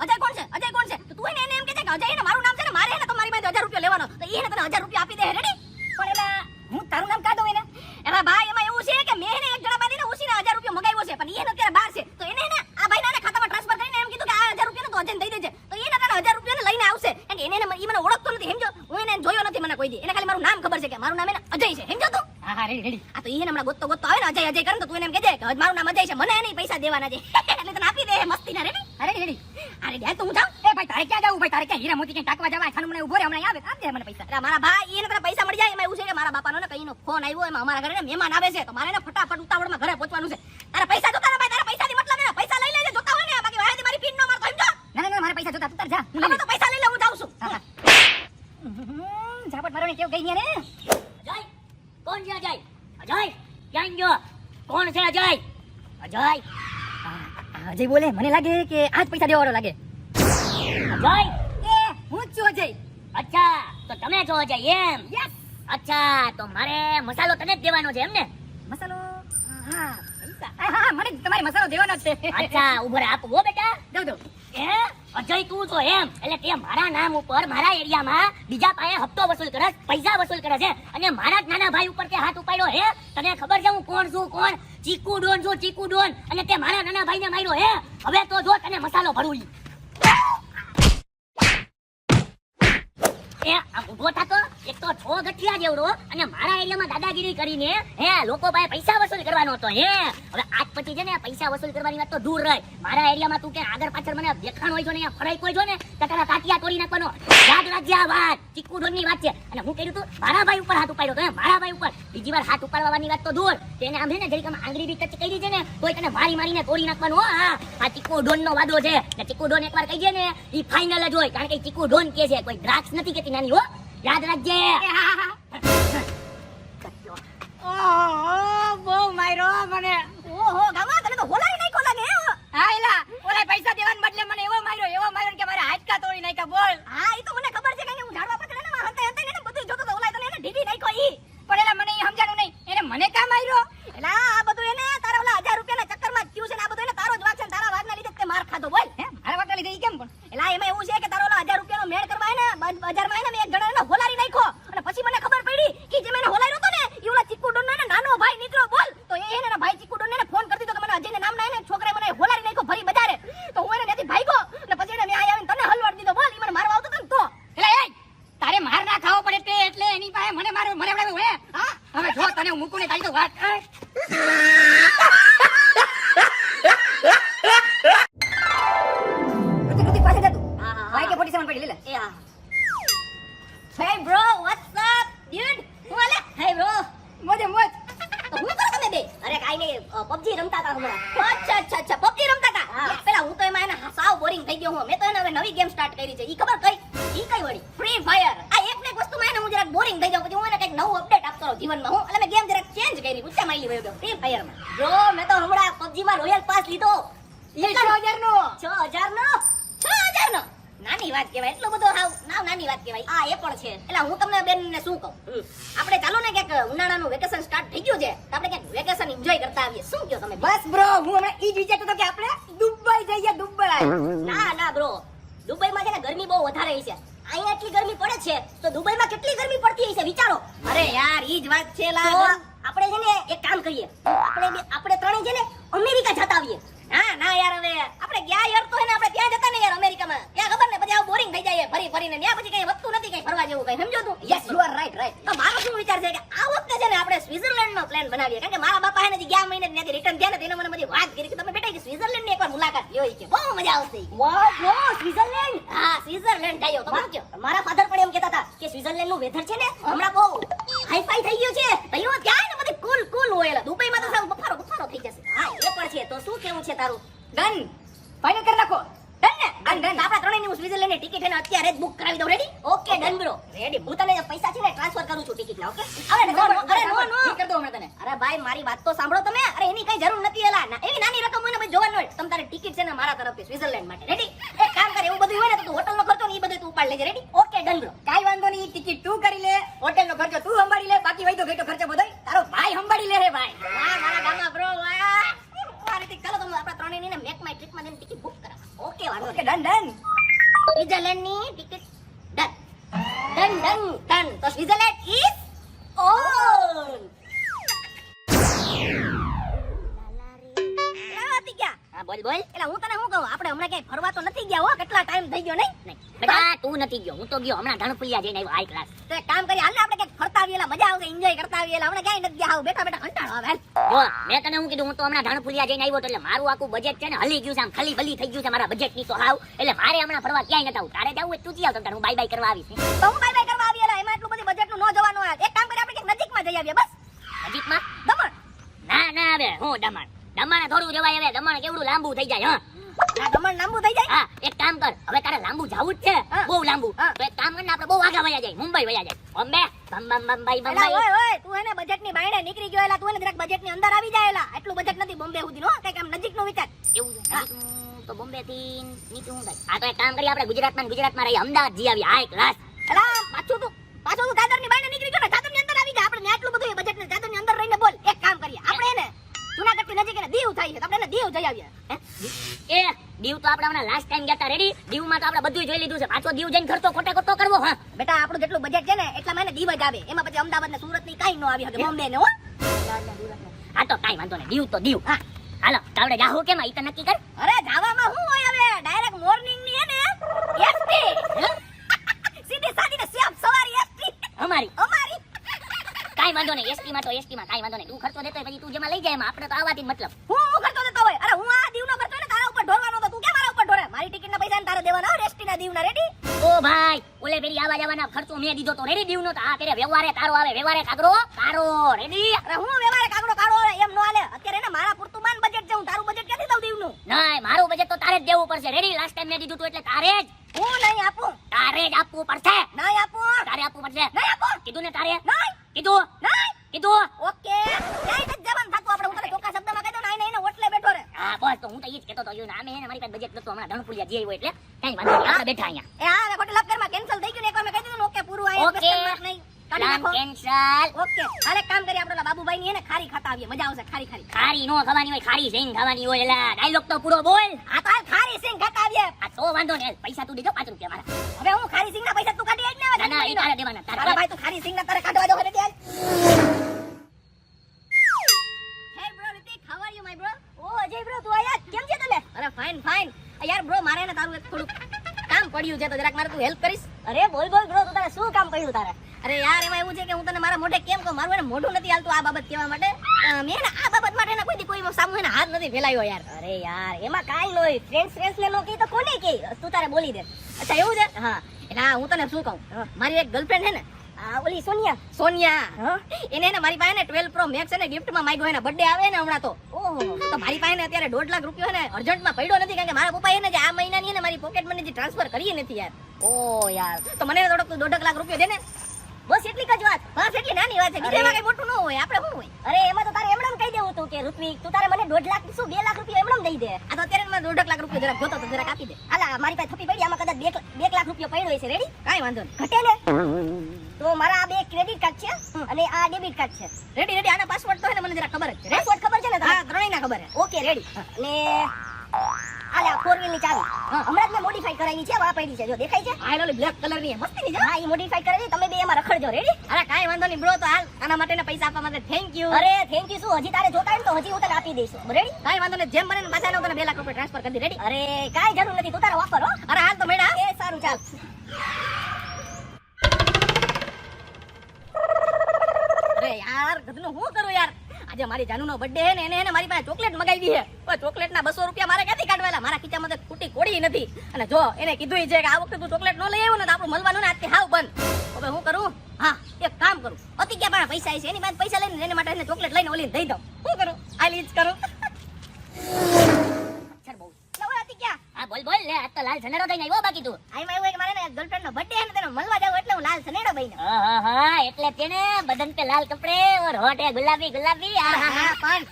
અજય કોણ છે? તો તું એને એમ કહેજે કે અજય એને મારું નામ છે ને, મારે એને તમારી પાસે 1000 રૂપિયા લેવાનો, તો એને તને 1000 રૂપિયા આપી દે. રેડી? પણ એલા હું તારું નામ કાઢો એને. એલા ભાઈ એમાં એવું છે કે મેં એને એક જણા બાંધીને ઉસીને 1000 રૂપિયા મગાવ્યો છે, પણ એને અત્યારે બહાર છે, તો એને આ ભાઈના ખાતામાં ટ્રાન્સફર કરીને એમ કીધું કે આ 1000 રૂપિયા તો અજયને દઈ દેજે, તો એને તને 1000 રૂપિયા લઈને આવશે. કારણ કે એને મને ઓળખતો નથી, સમજો? હું એને જોયો નથી મને કોઈ દી. એને ખાલી મારું નામ ખબર છે કે મારું નામ એને અજય છે, સમજો તું? હા, રેડી. આ તો ઈ હમણાં ગોતતો આવે ને અજય કરે તો તું એને એમ કહેજે કે મારું નામ અજય છે, મને એની પૈસા દેવાના છે. એટલે તને આપી દે મસ્તી ના. રેડી? રેડી. આ તો હું જાઉં. એ ભાઈ તારે ક્યાં જાવું? ભાઈ તારે ક્યાં હીરા મોતી ક્યાં ટાકવા જવા? ખાનું મને ઉભો રે, હમણાં આવે. આપ દે મને પૈસા. અરે મારા ભાઈ એને તને પૈસા મળી જાય. એમાં એવું છે કે મારા બાપાનો ને કઈનો ફોન આવ્યો, એમાં અમારા ઘરે ને મહેમાન આવે છે, તો મારે ને ફટાફટ ઉતાવળમાં ઘરે પહોંચવાનું છે. તારા પૈસા જોતા ને ભાઈ? તારા પૈસાની મતલબ ને પૈસા લઈ લેજે, જોતા હોય ને, બાકી વાયદી મારી પીન નો મારતો, સમજો? ના, મારા પૈસા જોતા તું તાર જા. હું તો પૈસા લઈ લે, હું જાઉં છું. ઝાપટ મારો ને કેવું ગઈ ને. અજય, કોણ છે અજય? અજય ક્યાં ગયો? કોણ છે અજય? અજય બોલે, મને લાગે કે આજ પૈસા દેવાનો લાગે. અજય? એ હું જ છું અજય. અચ્છા, તો તમે છો અજય એમ? યસ. અચ્છા, તો મારે મસાલો તને જ દેવાનો છે એમ ને? મસાલો? હા, પૈસા. હા, મને તમારે મસાલો દેવાનો જ છે. અચ્છા, ઉભો રે, આપવો બેટા. દઉં. એ અજય તું છો એમ? એટલે તે મારા નામ ઉપર મારા એરિયામાં બીજા પાસે હપ્તો વસૂલ કરે, પૈસા વસૂલ કરે છે, અને મારા જ નાના ભાઈ ઉપર તે હાથ ઉપાડ્યો હે? તને ખબર છે હું કોણ છું? કોણ? ચીકુ ડોન છું, ચીકુ ડોન. અને તે મારા નાના ભાઈને માર્યો હે? હવે તો જો તને મસાલો ભરવું. એ આ ઉભો થાતો, એક તો છો ગઠિયા જેવડો અને મારા એરિયામાં દાદાગીરી કરીને હે લોકો પાસે પૈસા વસૂલ કરવાનો હતો હે. હવે આજ પછી છે ને પૈસા વસૂલ કરવાની વાત તો દૂર રહે. મારા એરિયામાં તું કે આગળ પાછળ મને દેખાણ હોય છો ને અહીંયા ફરાઈ કોઈ છો ને તો તારા કાટિયા તોડી નાખવાનો. યાદ રાખજે આ વાત, ચીકુ ડોનની વાત છે. અને હું કહ્યું તું મારા ભાઈ ઉપર હાથ ઉપાડ્યો તો મારા ભાઈ ઉપર. બીજી વાર હાથ ઉપાડવાની વાત તો દૂર, તેને આમ છે ને જરીક આંગળી બી ટચ કરી છે ને તોય તને મારીને તોડી નાખવાનું. હા, આ ચીકુ ડોનનો વાદો છે. ને ચીકુ ડોન એકવાર કહી દે ને ઈ ફાઇનલ જ હોય, કારણ કે ચીકુ ડોન કે છે, કોઈ દ્રાક્ષ નથી કેતી નાની. હો, યાદ રાખજે. બહુ માર્યો મને. ઓહો ગામા, તને તો હોલાઈ નાખ્યો લાગે. હા, એલા ઓલા પૈસા દેવાને બદલે મને એવો માર્યો કે મારા હાડકા તોડી નાખ્યા. બોલ. હા, ઈ તો મને ખબર છે કે હું ઝાડવા પર ચડે ને મારા હતે ને બધું જોતો તો ઓલા તો એને ઢીઢી નાખ્યો ઈ. પણ એલા મને ઈ સમજાણું નહીં, એને મને કા માર્યો? એલા આ બધું એને તારા ઓલા 1000 રૂપિયાના ચક્કરમાં જ થયું છે ને. આ બધું એને તારો જ વાગ છે ને તારા વાગના લીધે તે માર ખાધો. બોલ. હે, મારા વાગના લીધે ઈ કેમ? પણ એલા એમાં એવું છે કે તારો ઓલા 1000 રૂપિયાનો મેળ કરવા ને બજારમાં એને મેં એક જણાને હોલારી નાખ્યો, અને પછી મને ખબર પડી કે જે મેં હોલાર્યો તો ને ઈ ઓલા ચીકુ ડોનનો ને નાનો ભાઈ નીકળ્યો. બોલ. તો એને એના ભાઈ ચીકુ ડોનને ફોન કરી દીધો કે મને અજયના નામના એને છોકરાએ મને હોલારી નાખ્યો ભરી બજારે. તો હું એને ત્યાંથી ભાગ્યો અને પછી એને મેં આવીને તને હલવાડી દીધો. બોલ. ઈ મને મારવા આવતો તો ને તો મૂકું ને તારી તો વાત ઋતિક પાસે જા તું હા, હા, બાઈકે 47 પડી લે એ હા. Hey bro, what's up, dude? હું આલે? Hey bro, મોજે મોજ. તો હું કરો તમે બે? અરે કાઈ નહીં, PUBG રમતા હતા હમણાં. અચ્છા, PUBG રમતા હતા? હા. પેલા હું તો એમાં એને સાવ બોરિંગ થઈ ગયો હું. મેં તો એને હવે નવી ગેમ સ્ટાર્ટ કરી છે. ઈ ખબર કઈ? ઈ કઈ વળી? Free fire. આ એક ને એક વસ્તુમાં એને હું જરાક બોરિંગ થઈ જાઉં પછી હું એને કંઈક નવું અપડેટ આપતો રહું જીવનમાં. હું એટલે મેં ગેમ જરાક ચેન્જ કરી. ઊંચા માઈલી વયો ગયો ફ્રી ફાયરમાં. બ્રો, મેં તો હમણાં PUBG માં રોયલ પાસ લીધો. 6000 નો. 6000 નો. 6000 નો. નાની વાત કહેવાય. એટલો બધો હાવ નાની વાત કહેવાય. આ એ પણ છે. એટલે હું તમને બેન ને શું કહું? આપણે ચાલો ને ક્યાંક ઉનાળાનું વેકેશન સ્ટાર્ટ થઈ ગયું છે તો આપણે ક્યાંક વેકેશન એન્જોય કરતા આવીએ. શું કહો તમે? બસ બ્રો હું હમણાં ઈ જ વિચારતો હતો કે આપણે દુબઈ જઈએ દુબઈ. ના બ્રો, દુબઈમાં છે ને ગરમી બહુ વધારે છે. અહીંયા એટલી ગરમી પડે છે તો દુબઈમાં કેટલી ગરમી પડતી હશે વિચારો. અરે યાર ઈ જ વાત છે તો લા. આપણે છે ને એક કામ કરીએ, આપણે ત્રણેય છે ને અમેરિકા જતા આવીએ. ના યાર હવે આપણે ગયા યાર તો એને આપણે ત્યાં જતા ને યાર અમેરિકામાં. ત્યાં ખબર ને પછી આવું બોરિંગ થઈ જાય ફરી ફરીને. ત્યાં પછી કઈ વધતું નથી કઈ ફરવા જેવું કઈ. સમજો તું? Yes you are right. તો મારો શું વિચાર છે કે આ વખતે છે ને આપણે સ્વિટરલેન્ડ નો પ્લાન બનાવીએ. કારણ કે મારા બાપા એને ગયા મહિને ત્યાંથી રિટર્ન થયા ને તેને મને બધી વાત કરી કે તમે બેટા સ્વિટરલેન્ડ ની એકવાર મુલાકાત લ્યો ઈ કે બહુ મજા આવશે. વાહ બ્રો, સ્વિટરલેન્ડ. હા સ્વિટરલેન્ડ જઈએ તો શું કહો? મારા ફાધર પણ એમ કહેતા હતા કે સ્વિટરલેન્ડ નું વેધર છે ને હમણાં બહુ હાઈફાઈ થઈ ગયું છે. તઈનો ત્યાં ને બધી કુલ હોય. દુબઈમાં તો સાવ બફારો થઈ જશે. હા એ પણ છે. તો શું કેવું છે તારું? ડન ફાઇનલ કરી નાખો. ડન ને? ડન. આપણા ત્રણેયની હું સ્વિટરલેન્ડ ની ટિકિટ એને અત્યારે જ બુક કરાવી દઉં. Ready? Okay done bro. Ready. હું તને પૈસા છે ને ટ્રાન્સફર કરું છું ટિકિટ ના. ઓકે અરે નો ઠીક કરી દો હમણાં તને. અરે ભાઈ મારી વાત તો સાંભળો તમે. અરે એની કઈ જરૂર નથી. એલા એવી નાની રકમ હોય ને ભાઈ જોવાનું હોય. તમ તારે ટિકિટ છે ને મારા તરફથી સ્વિટરલેન્ડ માટે. રેડી? એક કામ કર, એવું બધું હોય ને તો તું હોટલનો ખર્ચો ને ઈ બધું તું ઉપાડ લેજે. રેડી? Okay done bro. કાઈ વાંધો નહીં, ટિકિટ તું કરી લે, હોટેલનો ખર્ચો તું સંભાળી લે, બાકી વૈધો ઘેટો ખર્ચો બધોય તારો ભાઈ સંભાળી લે. હે ભાઈ વાહ મારા ગામમાં બ્રો વાહ. આ રીતે ચાલો તમે આપણા ત્રણેયની ને મેક માય ટ્રીપમાં જઈને ટિકિટ બુક કરાવો. ઓકે વાંધો ઓકે નહીં. ડન. સ્વિટરલેન્ડ ની ટિકિટ ડન. તો સ્વિટરલેન્ડ ઇઝ ઓન. રાતી ગયા. હા બોલ બોલ. એટલે હું તને શું કહું, આપણે હમણાં ક્યાંય ફરવા તો નથી ગયા હો. કેટલા ટાઈમ થઈ ગયો નહીં? નહીં બેટા, તું નથી ગયો, હું તો ગયો. હમણાં ધણપુલિયા જઈને આવ્યો હાઈ ક્લાસ. તો એક કામ કરીએ, હાલ ને આપણે ક્યાંક ફરતા આવીએ. મજા આવશે, એન્જોય કરતા આવીએ. હમણાં ક્યાંય નથી ગયા. બેઠા કંટાળો આવે. જો મેં તને હું કીધું, હું તો હમણાં ધણપુલિયા જઈને આવ્યો તો એટલે મારું આખું બજેટ છે ને હલી ગયું છે, આમ ખલી બલી થઈ ગયું છે મારા બજેટ ની તો હાવ. એટલે મારે હમણાં ફરવા ક્યાંય નથી આવું. તારે જવું હોય તું જી આવ, તમ તારે હું બાય બાય કરવા આવીશ. તો હું બાય બાય કરવા આવીએ. એમાં એટલું બધું બજેટ નું ન જવાનું હોય. એક કામ કરીએ, આપણે ક્યાંક નજીકમાં જઈ આવીએ. બસ નજીકમાં? દમણ. ના હવે હું દમણ થોડું જવાય. હવે દમણ કેવડું લાંબુ થઈ જાય. આ દમણ લાંબુ થઈ જાય. હા એક કામ કર, હવે તારે લાંબુ જાવું જ છે, હા. બહુ લાંબુ. હા. તો એક કામ કર ને, આપણે બહુ આગળ વયા જાય, મુંબઈ વયા જાય. બોમ્બે બંબાઈ એલા ઓય તું એને બજેટ ની બાયણે નીકળી ગયો. એલા તું એને જરાક બજેટ ની અંદર આવી જાય. એલા એટલું બજેટ નથી બોમ્બે સુધી નો. કઈક આમ નજીક નું વિચાર. એવું છે. નજીકનું તો બોમ્બે થી નીચું હું થાય. હા તો એક કામ કરીએ, આપણે ગુજરાતમાં રહી અમદાવાદ જી આવીએ હાઈ ક્લાસ. એલા પાછું તું દાદર ની બાયણે નીકળી ગયો ને. દાદર ની અંદર આવી જાય. આપણે આટલું બધું બજેટ ને દાદર ની અંદર રહીને બોલ. એક કામ કરીએ, આપણે એને જુનાગઢ થી નજીક એને દીવ થાય છે. તો આપણે એને દીવ જઈ આવીએ. એ દીવ તો આપણે હમણાં લાસ્ટ ટાઈમ ગયા હતા. રેડી? દીવમાં તો આપણે બધું જોઈ લીધું છે. પાછો દીવ જઈને ખર્ચો ખોટો કરવો. હા બેટા આપણું જેટલું બજેટ છે ને એટલામાં એને દીવ જ આવે. એમાં પછી અમદાવાદ ને સુરત ની કઈ ન આવી શકે. બોમ્બે ને હો. હા તો કાંઈ વાંધો નહીં, દીવ તો દીવ. હા હાલો તાવડે જાહો કેમ ઈ તો નક્કી કર. અરે જાવામાં શું હોય હવે? ડાયરેક્ટ મોર્નિંગ ની હે ને એસટી. સીધી સાદી ને સવારી એસટી અમારી અમારી. કાંઈ વાંધો નહીં, એસટી માં કાંઈ વાંધો નહીં. તું ખર્ચો દેતો હોય પછી તું જેમાં લઈ જાય એમાં આપણે તો આવાથી જ મતલબ. હું ખર્ચો દેતો હોય. અરે હું આ દીવનો ખર્ચો ને તારા ઉપર ઢોરવાનો તો તું કેમ મારા ઉપર ઢોરે? મારી ટિકિટ ના પૈસા ને તારે દેવાના હો. એસટી ના દીવના. રેડી? ઓ ભાઈ, ઓલે પેલી આવા જવાના ખર્ચો મેં દીધો તો રેડી દીવનો. તો આ તેરે વ્યવહારે તારો આવે, વ્યવહારે કાગરો તારો. રેડી? અરે હું વ્યવહારે કાગડો કાઢો એમ નો હાલે. અત્યારે ને મારા પૂરતું માન બજેટ છે. હું તારું બજેટ ક્યાંથી દઉં દીવનું? નહીં, મારું બજેટ તો તારે જ દેવું પડશે. રેડી? લાસ્ટ ટાઈમ મેં દીધું હતું એટલે તારે હું નહીં આપું. જ આપવું પડશે. નહીં આપું. તારે આપવું પડશે. નહીં આપું. કીધું ને તારે? નહીં. કીધું? કીધું? ઓકે. ક્યાંય નથી જવાનું થતું. આપણે હું તને ચોખ્ખા શબ્દમાં કહી દઉં ને, આઈને ઓટલે બેઠો રે. હા બસ, તો હું તો ઈ જ કહેતો હતો. જો નામે હે ને મારી પાસે બજેટ નતું, હમણાં ધણપુલિયા જઈ આવ્યો એટલે કાંઈ વાંધો નહીં, આપણે બેઠા અહીંયા. એ હા હવે ખોટી લપકરમાં કેન્સલ થઈ ગયું ને. એકવાર મેં કહી દીધું ને, ઓકે પૂરું આયા. ઓકે. question mark નહીં. કાઢી પ્લાન નાખો. કેન્સલ. ઓકે હાલ એક કામ કરીએ, આપણે ઓલા બાબુભાઈ ની હે ને ખારી ખાતા આવીએ. મજા આવશે. ખારી ખારી નો ખાવાની હોય, ખારી સિંગ ખાવાની હોય. એલા ડાયલોગ તો પૂરો બોલ. હા તો હાલ ખારી સિંગ ખાતા આવીએ. આ તો વાંધો નહીં, પૈસા તું દીધો 5 રૂપિયા મારા. હવે હું ખારી સિંગ ના પૈસા તું કાઢી આજ ને. ના, એ તારે દેવાના, તારે. તારા ભાઈ તું ખારી સિંગ ના તારે કાઢવા દો. રેડી હાલ. Hey bro Ritik, how are you my bro? ઓ અજય બ્રો તું આયા? કેમ છે તને? અરે ફાઇન. યાર બ્રો મારે ને તારું એક થોડું કામ પડ્યું છે, તો જરાક મારે તું હેલ્પ કરીશ? અરે બોલ બ્રો, તો તારે શું કામ પડ્યું તારે? અરે યાર એમાં એવું છે કે હું તને મારા મોઢે કેમ કહું, મારું એને મોઢું નથી હાલતું આ બાબત કહેવા માટે. મેં ને આ બાબત માટે એને કોઈ સામું એને હાથ નથી ફેલાયો યાર. અરે યાર એમાં કાઈ નો ફ્રેન્ડ્સ ને નો કહી તો કોને કહી, તું તારે બોલી દે. અચ્છા એવું છે? હા એટલે હા, હું તને શું કહું, મારી એક ગર્લફ્રેન્ડ છે ને, ઓલી સોનિયા. સોનિયા, એને મારી પાસે ને 12 Pro Max ને ગિફ્ટમાં માંગ્યો, એના બર્થડે આવે ને હમણાં તો. ઓહો, તો મારી પાસે ને અત્યારે 1.5 લાખ રૂપિયા ને અર્જન્ટમાં પડ્યો નથી, કારણ કે મારા પપ્પા એને જે આ મહિનાની ને મારી પોકેટ મની જે ટ્રાન્સફર કરી નથી યાર. ઓ યાર, તો મને થોડોક તું 1.5 લાખ રૂપિયા દે ને. બસ એટલી જ વાત. બસ એટલી નાની વાત છે, બીજામાં કઈ મોટું ન હોય, આપણે શું હોય. અરે એમાં તો તારે એમણામ કહી દેવું હતું કે ઋત્વિક તું તારે મને 1.5 લાખ શું 2 લાખ રૂપિયા એમણામ દઈ દે. આ તો અત્યારે મને 1.5 લાખ રૂપિયા જરાક જોતો તો જરાક આપી દે. હાલા મારી પાસે થપ્પી પડી, આમાં કદાચ 2 લાખ રૂપિયા પડ્યો હશે. રેડી? કાંઈ વાંધો નહીં. ઘટે ને તો મારા આ 2 ક્રેડિટ કાર્ડ છે અને આ ડેબિટ કાર્ડ છે. રેડી રેડી, આના પાસવર્ડ તો હે ને મને જરાક ખબર જ છે. પાસવર્ડ ખબર છે ને હા, તને? ત્રણેયના ખબર છે. Okay ready. અને આલે આ 4 વ્હીલ ની ચાવી હમણાં જ મેં મોડિફાઈ કરાવી છે, વા પડી છે જો દેખાય છે. આ ઓલી બ્લેક કલર ની મસ્તી ની છે. હા ઈ મોડિફાઈ કરાવી, તમે બે એમાં રખડજો. રેડી? અરે કાંઈ વાંધો નહીં બ્રો, તો હાલ આના માટેના પૈસા આપવા માટે થેન્ક યુ. અરે થેન્ક યુ શું, હજી તારે જોતા હોય ને તો હજી હું તને આપી દઈશ. રેડી? કાંઈ વાંધો નહીં, જેમ મને પાછા તને 2 લાખ રૂપિયા ટ્રાન્સફર કરી દે. રેડી? અરે કાઈ જરૂર નથી, તું તારે વાપર હો. અરે હાલ તો મેડા. એ સારું ચાલ. અરે યાર ગધનું શું કરું યાર, આજે મારી જાનુનો બર્થડે હે ને એને મારી પાસે ચોકલેટ મગાવી છે. પણ ચોકલેટના 200 રૂપિયા મારે ક્યાંથી કાઢવાના, મારા ખીચામાં તો ખૂટી કોડી નથી. અને જો એને કીધું છે કે આ વખતે તું ચોકલેટ ન લઈ આવ્યો ને તો આપણું મળવાનું ને આજથી હાવ બંધ. હવે હું કરું? હા એક કામ કરું, અતિ ક્યાં પાસે પૈસા છે એની પાસે પૈસા લઈને એને માટે એને ચોકલેટ લઈને ઓલીને દઈ દઉં. શું કરું? આ લીજ કરું. ચાલ બહુ. લવ અતિ ક્યાં? હા બોલ બોલ લે, આજ તો લાલ સનેડો દઈને આવ્યો બાકી તું. આમાં એવું હોય કે મારે ને ગર્લફ્રેન્ડ નો બર્થડે હે ને તેને મળવા જાવ એટલે હું લાલ સનેડો બઈને. હા એટલે તેને બદન पे लाल कपड़े और होठ है गुलाबी गुलाबी. હા પણ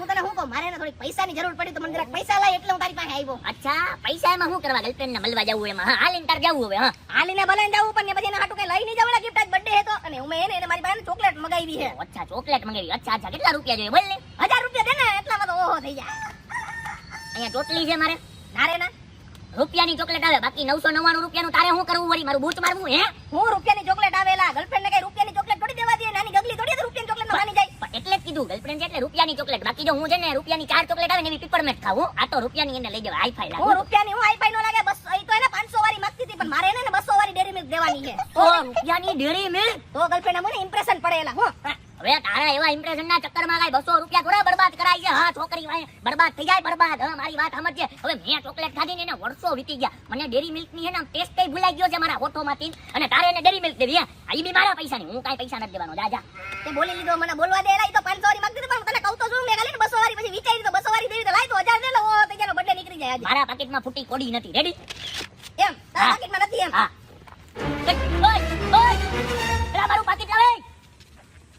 હું તને શું કહું, મારે એને થોડી પૈસાની જરૂર પડી તો મને જરાક પૈસા લાય એટલે હું તારી પાસે આવ્યો. અચ્છા પૈસા એમાં શું કરવા, ગર્લફ્રેન્ડ ને મળવા જવું એમાં? હા હાલીને તાર જવું હવે. હા હાલીને ભલે જવું પણ પછી એને હાટું કઈ લઈ નહીં જવાના, ગિફ્ટ આજ બર્થડે હે તો. અને હું એને મારી પાસે ચોકલેટ મગાવી છે. અચ્છા ચોકલેટ મંગાવી. અચ્છા અચ્છા કેટલા રૂપિયા જોઈએ બોલ ને. 1000 રૂપિયા દે ને, એટલામાં તો ઓહો થઈ જાય. અહીંયા ચોટલી છે મારે નારે ના, રૂપિયાની ચોકલેટ આવે, બાકી 999 રૂપિયાનું તારે શું કરવું વળી? મારું બૂટ મારવું હે? હું રૂપિયાની ચોકલેટ આવેલા, ગર્લફ્રેન્ડ ને કઈ રૂપિયાની ચોકલેટ થોડી દેવા દે, નાની ગગલી થોડી રૂપિયાની ચોકલેટ માં માની જાય. પણ એટલે જ કીધું ગર્લફ્રેન્ડ છે એટલે રૂપિયાની ચોકલેટ, બાકી જો હું છે ને રૂપિયાની 4 ચોકલેટ આવે ને એવી પીપરમેન્ટ ખાવું. આ તો રૂપિયાની એને લઈ જવા હાઈફાઈ હું લાગે. રૂપિયાની હું આઈફાઈ નો લાગે, બસ એ તો એને 500 વાળી માંગતી હતી પણ મારે એને 200 વાળી ડેરી મિલ્ક દેવાની છે. ઓ રૂપિયાની ડેરી મિલ્ક. તો ગર્લફ્રેન્ડ મને ઇમ્પ્રેશન પડેલા. હું હવે તારા એવા ઇમ્પ્રેશન ના ચક્કરમાં કાંઈ 200 રૂપિયા થોડા બરબાદ કરાય છે. હા છોકરી બરબાદ થઈ જાય બરબાદ. હા મારી વાત સમજજે. હવે મેં ચોકલેટ ખાધી ને એને વર્ષો વીતી ગયા, મને ડેરી મિલ્ક ની એનો ટેસ્ટ કઈ ભૂલાઈ ગયો છે મારા હોઠોમાંથી. અને તારે એને ડેરી મિલ્ક દેવી? આ ઈ બી મારા પૈસા ની, હું કાંઈ પૈસા નથી દેવાનો. જા જા. તે બોલી લીધો, મને બોલવા દે. એલા ઈ તો 500 વાળી માંગતી હતી પણ તને કહું તો શું, મેં ખાલી ને 200 વાળી પછી વિચારી તો 200 વાળી દેવી તો લાય તો 1000 દે લો, તો તેનો બર્થડે નીકળી જાય આજે. મારા પાકીટમાં ફૂટી કોડી નથી. રેડી? એમ તારા પાકીટમાં નથી એમ? હા. ઓય ઓય પેલા મારું પાકીટ લાવે.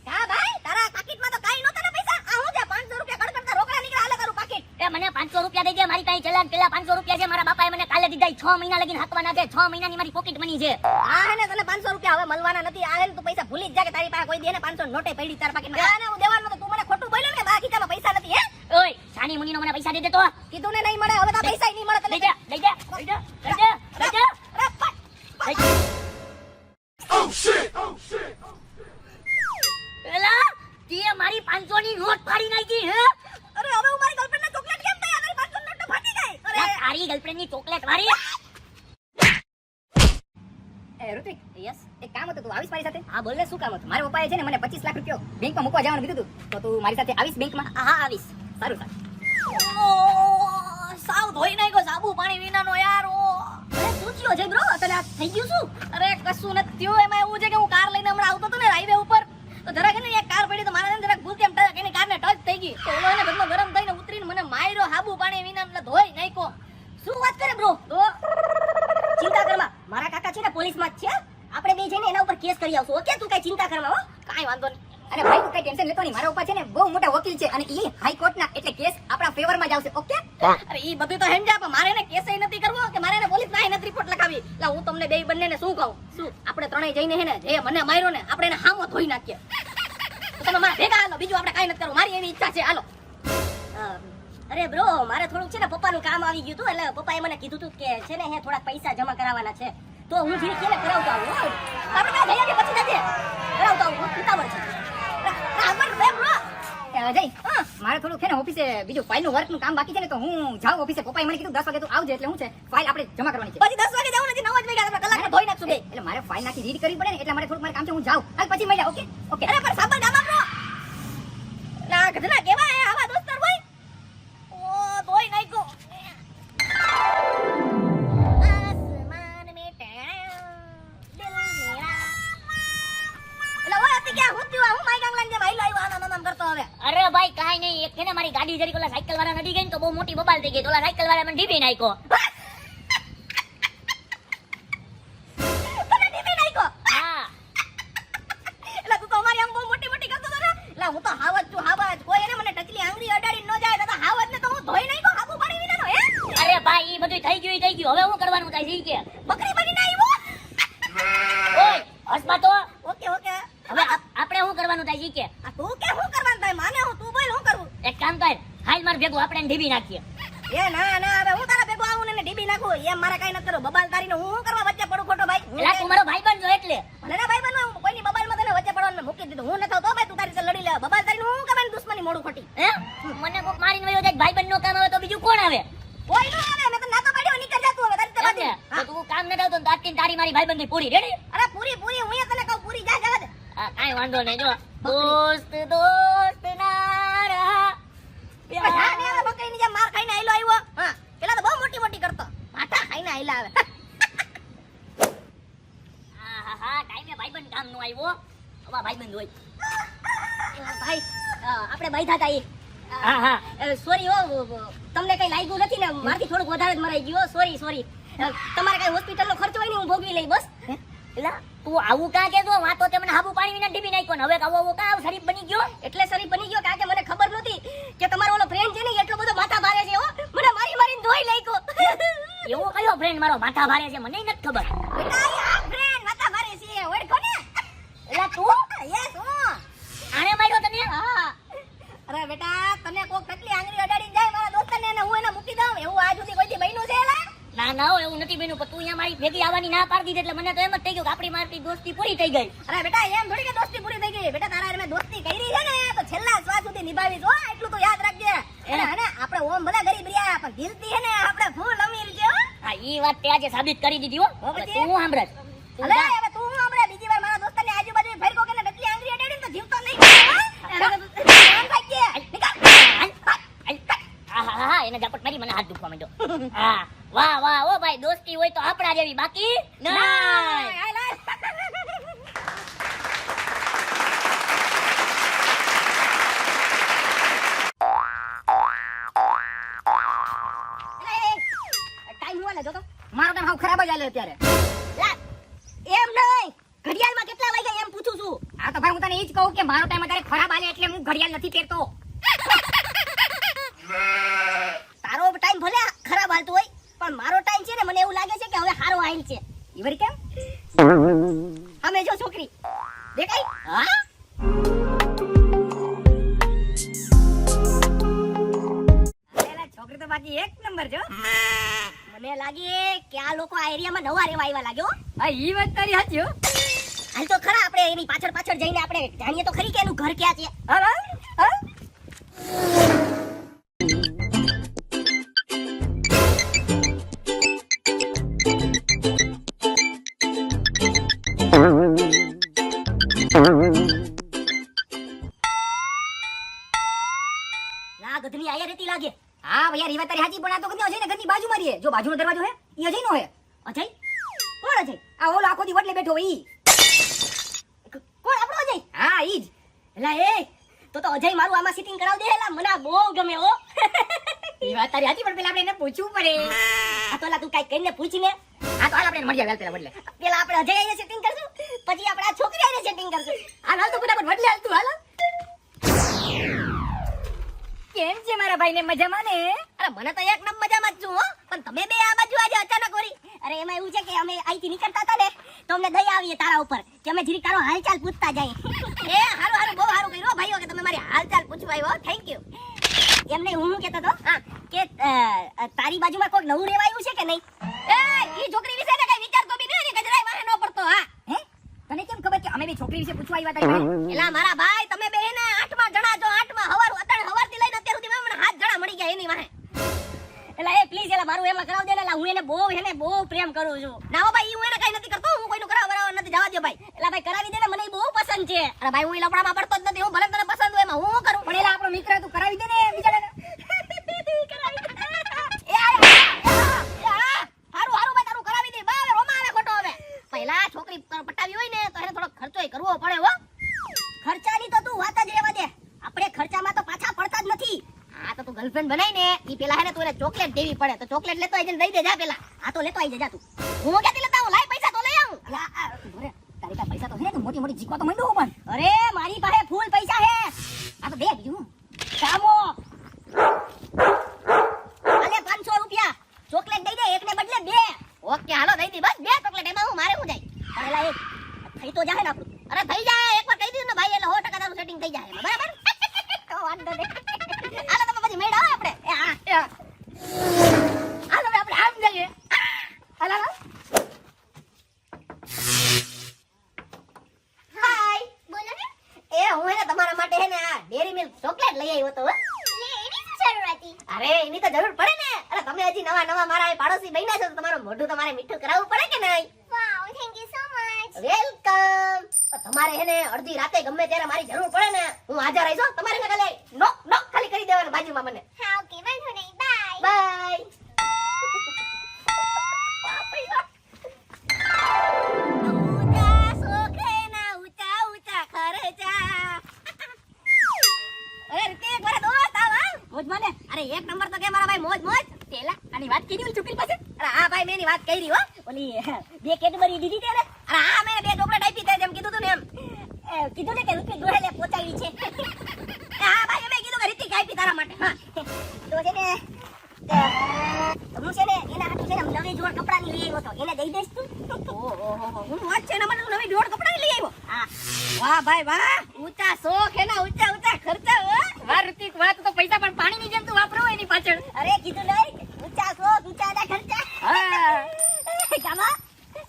હા ભાઈ, તારા પાકીટમાં તો કાઈ નહોતા ને પૈસા. આ હું છે 500 રૂપિયા કડકડતા રોકડા નીકળ્યા, હાલે તારું પાકીટ. એ મને 500 રૂપિયા દઈ દે, મારી પાસે ચલાન પેલા 500 રૂપિયા છે. મારા બાપાએ મને કાલે દીધા. 6 મહિના લગીને હાથવાના છે. 6 મહિનાની મારી પોકેટ મની છે. આ હે ને તને 500 રૂપિયા હવે મળવાના નથી. આ હે ને તું પૈસા ભૂલી જ જા કે તારી પાસે કોઈ દે ને 500 નોટે પડી તારા પાકીટમાં. આને હું દેવાનું તો તું મને ખોટું બોલ્યો ને, મારા ખીચામાં પૈસા નથી. હે ઓય સાની મુનીનો મને પૈસા દે દે તો. કીધું ને નહીં મળે, હવે તો પૈસા નહીં મળે તને. લઈ જા લઈ જા લઈ જા લઈ જા લઈ જા. અરે ફટ. લઈ જા. એલા તે મારી 500 ની નોટ ફાડી નાખી. હે અરે હવે હું મારી ગર્લફ્રેન્ડ ને ચોકલેટ કેમ દઈ? તારી 500 નોટ તો ફાટી જાય. અરે તારી ગર્લફ્રેન્ડ ની ચોકલેટ વાળી. એ ઋત્વિક, યસ. એક કામ હતું, તું આવીશ મારી સાથે? હા બોલ ને શું કામ હતું? મારા પપ્પાએ છે ને મને 25 લાખ રૂપિયા બેંકમાં મૂકવા જવાનું કીધું હતું, તો તું મારી સાથે આવીશ બેંકમાં? હા આવીશ. સારું સારું. સાવ ધોઈ નાખ્યો સાબુ પાણી વિનાનો યાર. અરે શું થયો છે બ્રો? તને આ થઈ ગયું શું? અરે કશું નથી થયું. એમાં એવું છે કે હું કાર લઈને હમણાં આવતો હતો ને હાઈવે ઉપર, તો જરાક એને એક કાર પડી તો મારા ને જરાક ભૂલથી એમ ટચ એની કારને ટચ થઈ ગઈ. તો ઓલો એને ઘરમાં ગરમ થઈને ઉતરીને મને માર્યો સાબુ પાણી વિના, ધોઈ નાખ્યો. શું વાત કરે બ્રો? તો ચિંતા કરમાં, મારા કાકા છે ને પોલીસમાં જ છે. આપણે બે જઈને એના ઉપર કેસ કરી આવશું. ઓકે તું કઈ ચિંતા કરમાં. હો કાંઈ વાંધો નહીં. અરે ભાઈ તું કઈ ટેન્શન લેતો નહીં, મારા પપ્પા છે ને બહુ મોટા વકીલ છે અને ઈ હાઈકોર્ટના, એટલે કેસ આપણા ફેવરમાં જ આવશે. ઓકે? અરે ઈ બધું તો સમજા, પણ મારે એને કેસ નથી કરવો કે મારે એને પોલીસમાં નથી રિપોર્ટ લખાવી. એટલે હું તમને બે બંનેને શું કહું, શું આપણે ત્રણેય જઈને હે ને જે મને માર્યો ને આપણે એને હામો ધોઈ નાખીએ. તો તમે મારા ભેગા હાલો, બીજું આપણે કાંઈ નથી કરવું. મારી એવી ઈચ્છા છે, હાલો. અરે બ્રો મારે થોડુંક છે ને પપ્પાનું કામ આવી ગયું હતું, એટલે પપ્પાએ મને કીધું હતું કે છે ને હે થોડા પૈસા જમા કરાવવાના છે, તો હું ધીરે ધીરે કરાવતો આવું. હો. આપણે બે જઈએ કે પછી જઈએ? કરાવતો આવું. ઉતાવળ છે. રાવણ રે બ્રો. જઈ મારે થોડું છે ને ઓફિસે બીજું ફાઇલનું વર્કનું કામ બાકી છે ને, તો હું જાઉં ઓફિસે. પપ્પાએ મને કીધું 10 વાગે તું આવજે, એટલે હું છે ફાઇલ આપણે જમા કરવાની છે. પછી 10 વાગે જવું નથી, 9 જ વાગે આપણે કલાકમાં ધોઈ નાખશું. બે એટલે મારે ફાઇલ નાખી રીડ કરવી પડે ને એટલે મારે થોડુંક મારે કામ છે હું જાઉં હાલ પછી મળ્યા ઓકે ઓકે અરે પણ સાબર ડાબા બ્રો ના ગધના કેવા હે આવા દોસ્તર ભાઈ ઓ તોય નહીં કો આસમાન મે ટેણા દિલ મેરા એટલે ઓય અતિ ક્યાં હું થયું હું માઈ ગાંગલાન જે ભાઈ લાવ્યો આમ કરતો હવે અરે ભાઈ કાઈ નહીં એક છે ને મારી ગાડી જરી ઓલા સાયકલ વાળા નડી ગઈ ને તો બહુ મોટી બબાલ થઈ ગઈ તો ઓલા સાયકલ વાળા મને ડીબી નાખ્યો. તને ડીબી નાખ્યો હા એટલે તું તો અમારી આમ બહુ મોટી મોટી કરતો હતો ને એટલે હું તો હાવજ છું હાવજ કોઈ એને મને ટચલી આંગળી અડાડી ન જાય તો હાવજ ને તો હું ધોઈ નાખ્યો હાબુ પાડી વિનાનો હે અરે ભાઈ ઈ બધું થઈ ગયું હવે શું કરવાનું થાય છે કે બકરી બનીને આવ્યો ઓય હસમાં તો ઓકે ઓકે હવે આપણે શું કરવાનું થાય છે કે આ તું કે હું કરવાનું થાય માને હું તું બોલ હું કરું એક કામ કર હાલ માર ભેગું આપણે એને ઢીબી નાખીએ. એ ના ના હવે હું તારા ભેગો આવું ને ડીબી નાખું એમ મારા કાઈ ન કરો બબાલ તારીને હું કરવા વચ્ચે પડું ખોટો ભાઈ એલા તું મારો ભાઈબંધ છો એટલે ભલે ના ભાઈ બનવા કોઈની બબાલમાં તને વચ્ચે પડવાનું મૂકી દીધું હું ન થાવ તો ભાઈ તું તારી સાથે લડી લે બબાલ તારીને હું કમાઈને દુશ્મની મોડું ખોટી હે મને કોક મારીને વયો જાય ભાઈબંધ નો કામ આવે તો બીજું કોણ આવે? કોઈ ન આવે મેં તો ના તો પાડ્યો નીકળ જા તું હવે તારી એમ ને? બાજુ તો તું કામ ન આવતો તો આજથી તારી મારી ભાઈબંધી પૂરી રેડી? અરે પૂરી પૂરી હું તને કહું પૂરી જા જવા દે કાઈ વાંધો નહીં જો દોસ્ત દોસ્ત ના રહા બસ હા ને હવે બકરીની જેમ માર ખાઈને આયલો આવ્યો હા પેલા તો બહુ મોટી મોટી કરતો પાટા ખાઈને આયલા આવે હા ટાઈમે ભાઈબંધ કામ નો આવ્યો આવા ભાઈબંધ હોય. ભાઈ આપણે બાઈ થાતા ઈ હા સોરી હો તમને કઈ લાગ્યું નથી ને મારથી થોડુંક વધારે જ મરાઈ ગયો સોરી તમારે કઈ હોસ્પિટલનો ખર્ચો હોય ને હું ભોગવી લઈ બસ એલા તું આવું કાં કેજો વાતો તે મને હાબુ પાણી વિના ડીબી નાખ્યો ને હવે આવો કાં શરીફ બની ગયો એટલે શરીફ બની ગયો કારણ કે મને ખબર નહોતી કે તમારો ઓલો ફ્રેન્ડ છે ને એટલો બધો માથા ભારે છે હો મને મારીને ધોઈ લાગ્યો એવો કયો ફ્રેન્ડ મારો માથા ભારે છે મને નથી ખબર. બેટા આ ફ્રેન્ડ માથા ભારે છે ઓળખો ને એલા તું યસ હું આણે માર્યો તને? હા અરે બેટા તને કોક ટકલી આંગળી અડાડીને જાય મારા દોસ્તને અને હું એને મૂકી દઉં એવું આજ સુધી કોઈ દી બન્યું છે એલા ના હો એવું નથી બન્યું પણ તું અહીંયા મારી ભેગી આવવાની ના પાડી દીધી એટલે મને તો એમ જ થઈ ગયું કે આપણી મારી દોસ્તી પૂરી થઈ ગઈ. અરે બેટા એમ થોડી કે દોસ્તી પૂરી થઈ ગઈ બેટા તારા મેં દોસ્તી કરી છે ને તો છેલ્લા શ્વાસ સુધી નિભાવીશ હો એટલું તો યાદ રાખજે અને આપણે ઓમ ભલે ગરીબ રહ્યા પણ દિલથી હે ને આપણે ફૂલ અમીર છે હો હા ઈ વાત તે આજે સાબિત કરી દીધી હો. હવે તું સાંભળે અલે હવે તું હું હમણાં બીજી વાર મારા દોસ્તને આજુબાજુ ફરકો કે ને ટકલી આંગળી અડાડીને તો જીવતો નહીં હા એને ઝાપટ મારી મને હાથ દુખવા માંડ્યો. હા વાહ ઓ ભાઈ દોસ્તી હોય તો આપણા જેવી બાકી નહીં. ટાઈમ હું લેજો તો મારો ટાઈમ હાવ ખરાબ જ આલે અત્યારે એમ નહીં ઘડિયાળમાં કેટલા વાગ્યા એમ પૂછું છું આ તો ભાઈ હું તને એ જ કહું કે મારો ટાઈમ અત્યારે ખરાબ આલે એટલે હું ઘડિયાળ નથી પહેરતો તારો ટાઈમ ભલે ખરાબ હાલતો હોય પણ મારો ટાઈમ છે ને મને એવું લાગે છે કે હવે સારો હાલ છે ઈવરી કેમ અમે જો છોકરી દેખાય હા છોકરી તો બાકી એક નંબર જો મને લાગે કે આ લોકો આ એરિયામાં નવા રહેવા આવ્યા લાગ્યો હા ઈ વાત તારી સાચી હો હાલ તો ખરા આપણે એની પાછળ જઈને આપણે જાણીએ તો ખરી કે એનું ઘર ક્યાં છે હા ના ગધની આયા રહેતી લાગે હા ભૈયા રીવા તારી હાજી પણ આ તો કદી અજય ને ઘરની બાજુમાં રહે જો બાજુનો દરવાજો હે ઈ અજય નો હે અજય કોણ અજય આ ઓલો આખો દી વડલે બેઠો હોય ઈ કોણ આપણો અજય હા ઈ જ એલા એ તો અજય મારું આમાં સિટિંગ કરાવ દે એલા મને આ બહુ ગમે હો ઈ વાત તારી હાજી પણ પેલા આપણે એને પૂછવું પડે આ તો એલા તું કાઈ કઈને પૂછીને આ તો હાલ આપણે મળી જાય પેલા બદલે પેલા આપણે અજય આઈને સેટિંગ કરશું પછી આપણે આ છોકરી આઈને સેટિંગ કરશું હાલ તો ફટાફટ બદલે હાલ તું હાલ કેમ છે મારા ભાઈને મજામાં ને અરે મને તો એક નંબર મજામાં જ છું હો પણ તમે બે આ બાજુ આજે અચાનક વળી અરે એમાં એવું છે કે અમે અહીંથી નીકળતા હતા ને તો અમને દયા આવી તારા ઉપર કે અમે જીરી તારો હાલચાલ પૂછતા જાય એ હારું બહુ સારું કર્યું ભાઈઓ કે તમે મારી હાલચાલ પૂછવા આવ્યો થેન્ક યુ એમ નહીં હું કહેતો તો કે તારી બાજુમાં કોઈ નવું રહેવાયું છે કે નહીં એ ઈ છોકરી વિશે ને કઈ વિચારતો બી નહીં ને ગજરાય વાહે ન પડતો હા હે તને કેમ ખબર કે અમે બી છોકરી વિશે પૂછવા આવ્યા તારી પાસે એલા મારા ભાઈ તમે બે ને 8માં જણા જો 8માં હવારથી લઈને અત્યાર સુધી મને 7 જણા મળી ગયા એની વાહે એલા એ પ્લીઝ એલા મારું એમાં કરાવ દે ને એલા હું એને બહુ પ્રેમ કરું છું. ના હો ભાઈ હું એને કઈ નથી કરતો, હું કોઈનું કરાવવા નથી, જવા દો ભાઈ. એલા ભાઈ કરાવી દે ને મને ઈ બહુ પસંદ છે. અરે ભાઈ હું ઈ લફડામાં પડતો જ નથી, હું ભલે તને પસંદ હોય એમાં હું શું કરું? પણ એલા આપણો મિત્ર તું કરાવી દે ને બિચારાને. હારું ભાઈ તારું કરાવી દે. બા હવે રોમાં આવે ખોટો હવે. પહેલા છોકરી પટાવી હોય ને તો એને થોડો ખર્ચોય કરવો પડે હો. ખર્ચાની તો તું વાત જ રહેવા દે. આપણે ખર્ચામાં તો પાછા પડતા જ નથી. આ તો તું ગર્લફ્રેન્ડ બનાય ને ઈ પેલા હે ને તું એને ચોકલેટ દેવી પડે, તો ચોકલેટ લેતો આવીને દઈ દે જા પેલા. આ તો લેતો આવી જા તું. હું ક્યાંથી લેતા આવું? લાય પૈસા તો લઈ આવું. અલા આ તું ધોરે. તારી પાસે પૈસા તો છે ને, તું મોટી જીકવા તો માંડ્યો પણ. અરે મારી પાસે ફૂલ પૈસા છે. આ તો દે બીજું. કામો આલે 500 રૂપિયા ચોકલેટ દઈ દે, એકને બદલે 2. ઓકે હાલો દઈ દી. બસ 2 ચોકલેટ, એમાં હું મારે હું જાય. પણ એલા એક થઈ તો જાહે ને આપણું. અરે થઈ જાય, એકવાર કહી દીધું ને ભાઈ એટલે 100% તારું સેટિંગ થઈ જાય એમાં, બરાબર? તો વાંધો નહીં. હાલો તમે પછી મેળ આવો આપણે. એ હા હાલો હવે આપણે આમ જઈએ. હાલો હાલો. હાય બોલો ને. એ હું એને તમારા માટે હે ને આ ડેરી મિલ્ક ચોકલેટ લઈ આવ્યો તો. લે એની શું જરૂર હતી? અરે એની તો જરૂર પડે ને. અરે તમે હજી નવા મારા પાડોશી બન્યા છો તો તમારું મોઢું તમારે મીઠું કરાવવું પડે કે નહીં? Wow thank you so much. Welcome. તમારે હે ને અડધી રાતે ગમે ત્યારે મારી જરૂર પડે ને હું હાજર રહીશ હો. તમારે ને ખાલી નોક ખાલી કરી દેવાનું બાજુમાં મને. હા ઓકે વાંધો નહીં. Bye bye. મોજ માને. અરે એક નંબર તો કે મારા ભાઈ મોજ મોજ. પેલા આની વાત કરી છોકરી પાસે. અરે હા ભાઈ મેં એની વાત કરી હો. ઓલી 2 કેડબરી દીધી તે ને. અરે હા મેં 2 ચોકલેટ આપી તે જેમ કીધું તું ને એમ. કીધું ને કે રૂપિયા ગોહેલે પહોંચાડી છે. હા ભાઈ મેં કીધું કે રીતિક આપી તારા માટે. હા તો છે ને હું છે ને એના હાથું છે ને નવી જોડ કપડાની લઈ આવ્યો તો એને દઈ દઈશ તું. ઓહો હું વાત છે ને મને નવી જોડ કપડાં લઈ આવ્યો. હા વાહ ભાઈ વાહ, ઊંચા શોખ એના ઊંચા ખર્ચા હો. વાહ ઋતિક વાત તો પૈસા પણ પાણીની જેમ તું વાપરો એની પાછળ. અરે કીધું નહીં ઊંચા શોખ ઊંચા ખર્ચા. હા કામા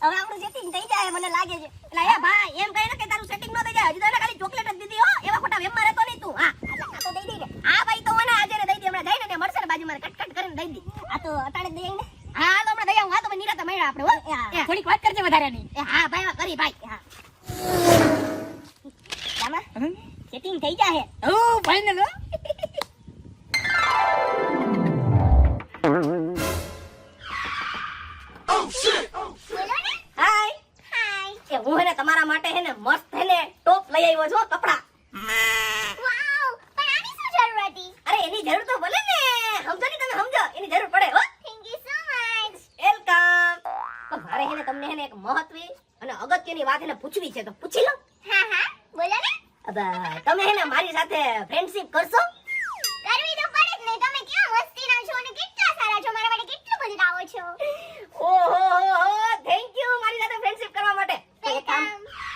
હવે આપણું સેટિંગ થઈ જાય મને લાગે છે. એટલે એ ભાઈ એમ કહે ને કે તારું સેટિંગ ન થઈ જાય, હજી તો એને ખાલી ચોકલેટ જ દીધી હો. એવા ખોટા વેમમાં રહેતો નહીં તું. હા આ તો દઈ દઈ ને. હા ભાઈ તો મને આજે દઈ દે, હમણાં જઈને ને મળશે ને બાજુમાં કટ કરીને દઈ દે. આ તો અટાણે દઈ ને. હા તો હમણાં દઈ આવું. હા તો ભાઈ નિરાતે મળ્યા આપણે હો. હા. થોડીક વાત કરજે વધારાની. હા ભાઈ વાત કરી ભાઈ. હા કામા સેટિંગ થઈ જાય. ઓ ફાઇનલ હો. હાય હાય. એ હું હે ને તમારા માટે હે ને મસ્ત હે ને ટોપ લઈ આવ્યો છું કપડા. વાવ પણ આની શું જરૂર હતી? અરે એની જરૂર તો ભલે ને સમજો ને તમે સમજો એની જરૂર પડે હો. Thank you so much. Welcome. તો મારે હે ને તમને હે ને એક મહત્વી અને અગત્યની વાત હે ને પૂછવી છે તો પૂછી લો. હા હા બોલો ને. તમે હે ને મારી સાથે ફ્રેન્ડશિપ કરશો? કરવી તો પડે જ ને. તમે ક્યાં વસ્તીના છો અને કેટલા સારા છો, મારા માટે કેટલું બધું લાવો છો. ઓહો થેન્ક યુ મારી સાથે ફ્રેન્ડશિપ કરવા માટે. તો એક કામ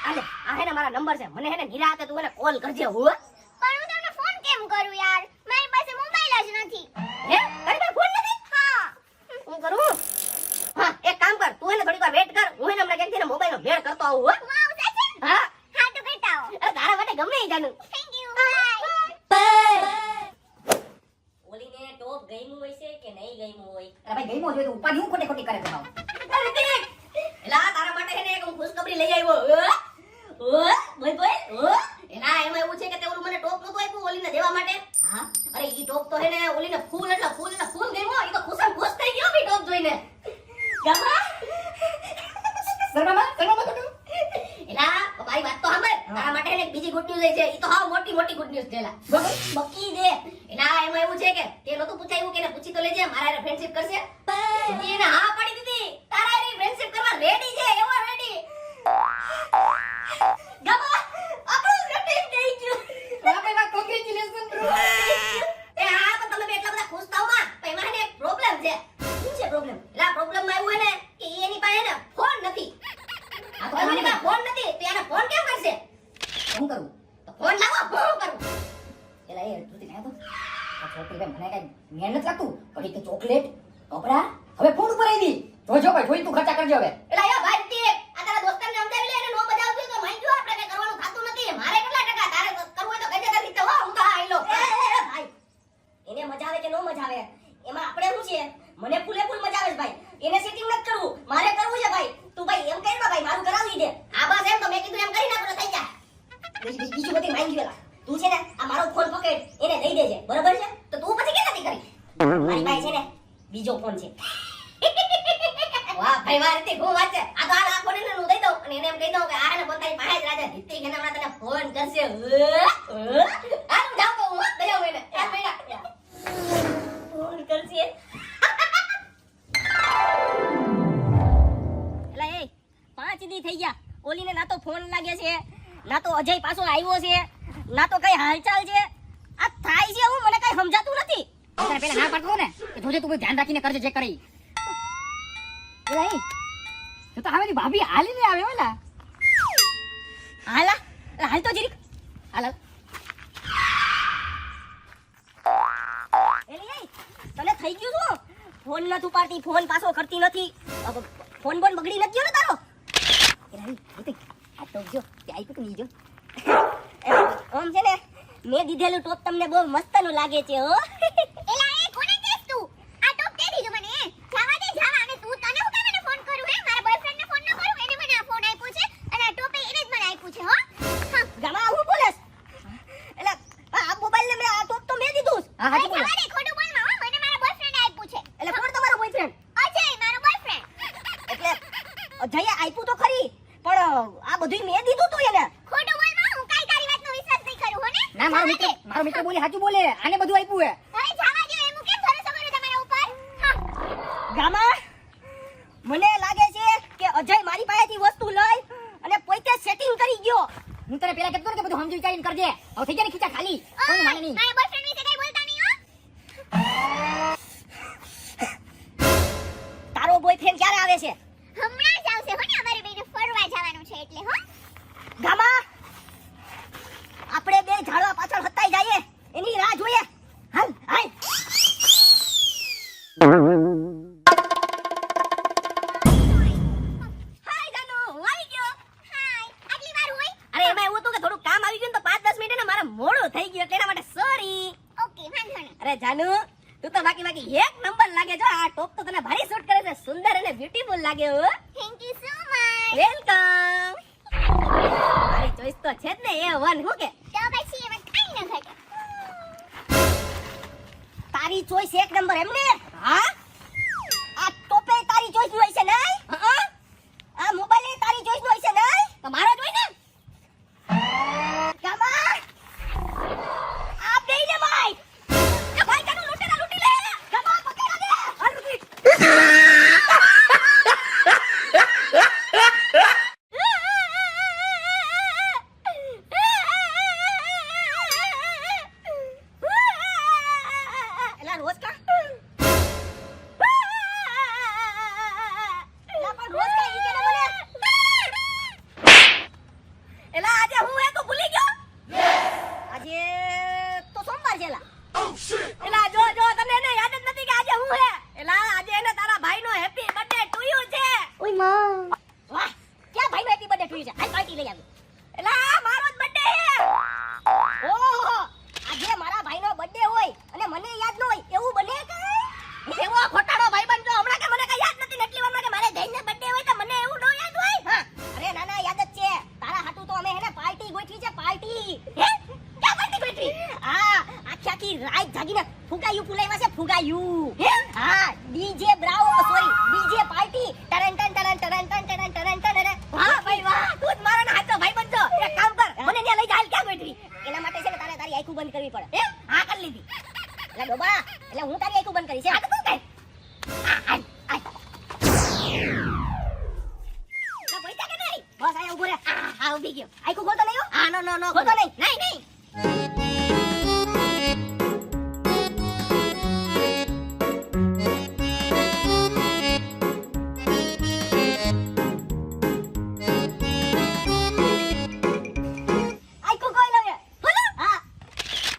આલે આ હે ને મારા નંબર છે, મને હે ને નિરાતે તું એને કોલ કરજે હો. પણ હું તમને ફોન કેમ કરું યાર, મારી પાસે મોબાઈલ જ નથી. હે તારી પાસે ફોન નથી? હા હું કરું. હા એક કામ કર તું એને થોડીક વાર વેટ કર, હું એને હમણાં ક્યાંકથી ને મોબાઈલનો ભેળ કરતો આવું હો. વાવ સાચે? હા હા તો કરતા આવો. અરે તારા માટે ગમે ઈ જાનું. Thank you bye. ઓલીને ટોપ ગઈમું હોય છે કે નહીં ગઈમું હોય. અરે ભાઈ ગઈમો જોઈએ તો ઉપાડી હું ખોટી કરે તો ભાવ. એલા તારા માટે હે ને એક હું ખુશખબરી લઈ આવ્યો. બોલ બોલ. એલા એમાં એવું છે કે તે ઓલું મને ટોપ નતો આપ્યું ઓલીને દેવા માટે. હા અરે ઈ ટોપ તો હે ને ઓલીને ફૂલ ગમ્યો. ઈ તો ખુશમ ખુશ થઈ ગયો બી ટોપ જોઈને. ગમા સરનામા તો એલા મારી વાત તો સાંભળ. તારા માટે હે ને એક બીજી ગુડ ન્યૂઝ છે. ઈ તો હાવ મોટી ગુડ ન્યૂઝ છે એલા. બકી દે. એલા એમાં એવું છે કે તે નતું પૂછાયું કે એને પૂછી તો લેજે મારા હારે ફ્રેન્ડશિપ કરશે. એને હા પાડી દીધી. તારા હારે ફ્રેન્ડશિપ કરવા રેડી છે, એવો રેડી. ગમા આપણું સેટિંગ થઈ ગયું. ભાઈ વાત કોંગ્રેચ્યુલેશન બ્રો. એ હા તો તમે બે એટલા બધા ખુશ થાવ માં. પણ એમાં હે ને એક પ્રોબ્લેમ છે. શું છે પ્રોબ્લેમ? એલા પ્રોબ્લેમ માં એવું હે ને કે એની પાસે હે ને ફોન નથી. આ તો એની પાસે ફોન નથી તો એને ફોન કેમ કરશે? શું કરું? તો ફોન લાવો ફોન કરું. એલા એ તું ના તો આ છોકરી ભાઈ મને કઈ મેન નથી લાગતું. ઘડી તો ચોકલેટ કપડા હવે ફોન ઉપર આવી. જોજો ભાઈ જોઈ તું ખર્ચા કરજો હવે. એલા યો ભાઈ તે આ તારા દોસ્તને સમજાવી લે. એને નો બજાવતું તો માંગ્યો આપણે કઈ કરવાનું થાતું નથી. મારે કેટલા ટકા તારે કરવું હોય તો કઈ જતા રીતે હો હું તો આઈલો. ભાઈ એને મજા આવે કે નો મજા આવે એમાં આપણે શું છે મને ફૂલે ફૂલ મજા આવે છે ભાઈ. એને સેટિંગ નથી કરવું, મારે કરવું છે ભાઈ. તું ભાઈ એમ કર ભાઈ, મારું કરાવી દે. હા બસ એમ તો મેં કીધું એમ કરી નાખો તો થઈ જાય. બીજું બધી માંગી વેલા. તું છે ને આ મારો ફોન પકડ, એને દઈ દેજે, બરાબર છે? તો તું પછી કેમ નથી કરી? મારી પાસે છે ને બીજો ફોન છે. વાહ ભાઈ વાહ, રીતિક હું વાત છે. આ તો આ ફોન એને હું દઈ દઉં અને એને એમ કહી દઉં કે આ એને પોતાની પાસે જ રાજા રીતિક એને હમણાં તને ફોન કરશે. આ હું જાઉં તો હું દઈ આવું એને. યાર બેટા ફોન કરશે. એલા એ 5 દી થઈ ગયા, ઓલીને ના તો ફોન લાગે છે, ના તો અજય પાછો આવ્યો છે, ના તો કઈ હાલચાલ છે. આ થાય છે હું મને કઈ સમજાતું નથી. તારે પેલા ના પાડતો ને કે જોજે તું ધ્યાન રાખીને કરજે જે કરી. એલા એ તો હવેની ભાભી હાલીને આવે ઓલા. હાલા હાલ તો જીરીક હાલ. એલી એ તને થઈ ગયું શું? ફોન નથી ઉપાડતી, ફોન પાછો કરતી નથી. ફોન બોન બગડી નથી ગયો ને તારો? એલા એ આ ટોપ જો તે આઈ તો નહીં જો. ઓમ છે ને મેં દીધેલું ટોપ તમને બહુ મસ્તનું લાગે છે હો. એલા એ કોને કેસ તું? આ ટોપ દે દીધું મને. જવા દે જવા. અને તું તને હું કામ મને ફોન કરું હે? મારા બોયફ્રેન્ડ ને ફોન ન કરું, એને મને આ ફોન આપ્યો છે અને આ ટોપે એને જ મને આપ્યું છે હો. હા ગામા હું બોલેસ? એલા આ મોબાઈલ ને મેં આ ટોપ તો મેં દીધું. હા અરે હા બોલ. જવા દે, ખોટું બોલમાં હો. મને મારા બોયફ્રેન્ડ આપ્યું છે. એટલે કોણ તમારો બોયફ્રેન્ડ? અજય મારો બોયફ્રેન્ડ. એટલે અજયે આપ્યું તો ખરી, પણ આ બધું મેં દીધું તું એને. ખોટું બોલમાં હું કાઈ તારી વાતનો વિશ્વાસ નહીં કરું હો ને. ના મારો મિત્ર બોલે સાચું બોલે, આને બધું આપ્યું હે. હવે જવા દે, હું કેમ ભરોસો કરું તમારા ઉપર? હા ગામા મને લાગે છે કે અજય મારી પાસેથી વસ્તુ લઈ અને પોતે સેટિંગ કરી ગયો. હું તને પેલા કહેતો ને કે બધું સમજી વિચારીને કરજે. હવે થઈ જાય ને ખીચા ખાલી. કોણ માને નહીં. મારા બોયફ્રેન્ડ વિશે કઈ બોલતા નહીં હો. તારો બોયફ્રેન્ડ ક્યારે આવે છે? હમણાં જ આવશે હો ને, અમારે બેને ફરવા જવાનું છે એટલે હો. ગામા આપણે બે ઝાડવા પાછળ હતાઈ જઈએ, એની રાહ જોઈએ. હાલ હાલ. હાય જાનુ, હું આવી ગયો. હાય, આટલી વાર હોય? અરે એમાં એવું હતું કે થોડું કામ આવી ગયું ને તો 5-10 મિનિટ ને મારા મોડું થઈ ગયું એટલે એના માટે સોરી. ઓકે, વાંધો નહીં. અરે જાનુ તું તો બાકી એક નંબર લાગે છો. આ ટોપ તો તને ભારી સૂટ કરે છે, સુંદર અને બ્યુટીફુલ લાગે હો. Thank you so much. Welcome. મારી ચોઈસ તો છે જ ને A1 હું કે. તો પછી એમાં કાઈ ન ઘટે. તારી ચોઈસ એક નંબર એમ ને? હા. આ ટોપે તારી ચોઈસ નું હોય છે નહીં? હા. આ મોબાઈલ તારી ચોઈસ નું હોય છે નહીં? તો મારો જ હોય ને. ગામા આ બેય ને ભાઈ. એ ભાઈ તને લૂંટેલા લૂંટી લે. ગામા પકડા દે. હાલ લૂંટી. એલા રોજ કા? એલા પણ રોજ કા ઈ કે ને મને? એલા આજે હું એ તો ભૂલી ગયો. આજે તો સોમવાર છે એલા. એલા જો તને એને યાદ જ નથી કે આજે હું હે. એલા આજે એને તારા ભાઈનો હેપી બર્થડે ટુ યુ છે. ઓય માં. વાહ, ક્યાં ભાઈનો હેપી બર્થડે ટુ યુ છે? હાલ પાર્ટી લઈ આવ્યો. એલા આ મારો જ બર્થડે હે. ઓહો, આજે મારા ભાઈનો બર્થડે હોય અને મને યાદ ન હોય એવું બને કે? એવો ખોટાડો ભાઈબંધ જો હમણાં કે મને કઈ યાદ નથી ને એટલી વારમાં કે મારે જઈને બર્થડે હોય તો મને એવું ન યાદ હોય. હા, અરે નાના યાદ જ છે. તારા હાટુ તો અમે હેને પાર્ટી ગોઠવી છે, પાર્ટી. હે? ક્યાં પાર્ટી ગોઠવી? હા, આખી રાત જાગીને ફુગાયું ફુલાવ્યા છે, ફુગાયું. હે? હા, DJ Bravo sorry DJ party. ટરન ટન ટરન ટરન ટન ટરન ટરન ટરન. વાહ ભાઈ વાહ, તું જ મારો હાચો ભાઈબંધ છો. એક કામ કર, મને ત્યાં લઈ જા. હાલ ક્યાં ગોઠવી? એના માટે છે ને તારે તારી આંખો બંધ કરવી પડે. હે? હા કરી લીધી. એટલે ડોબા, એટલે હું તારી આંખો બંધ કરી છે. આ તો તું કઈ. આ પૈસા કે નહીં? બસ આયા ઉભો રે. હા ઊભી ગયો. આંખો ખોલતો નહીં હો? હા નો ખોલતો નહીં. નહીં. આંખો ખોલ હવે. ખોલો. હા.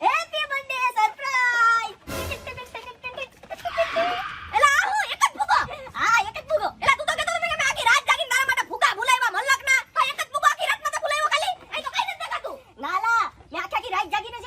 Happy birthday surprise. એલા હું એક જ ફૂગો. હા એક જ ફૂગો. એલા તું તો કહેતો હતો કે મેં આખી રાત જાગીને તારા માટે ફૂગા ભૂલાવ્યા મલક ના. તો એક જ ફૂગો આખી રાત માં તો ભૂલાવ્યો ખાલી. આ તો કઈ નથી દેખાતું. નાલા મેં આખી રાત જાગીને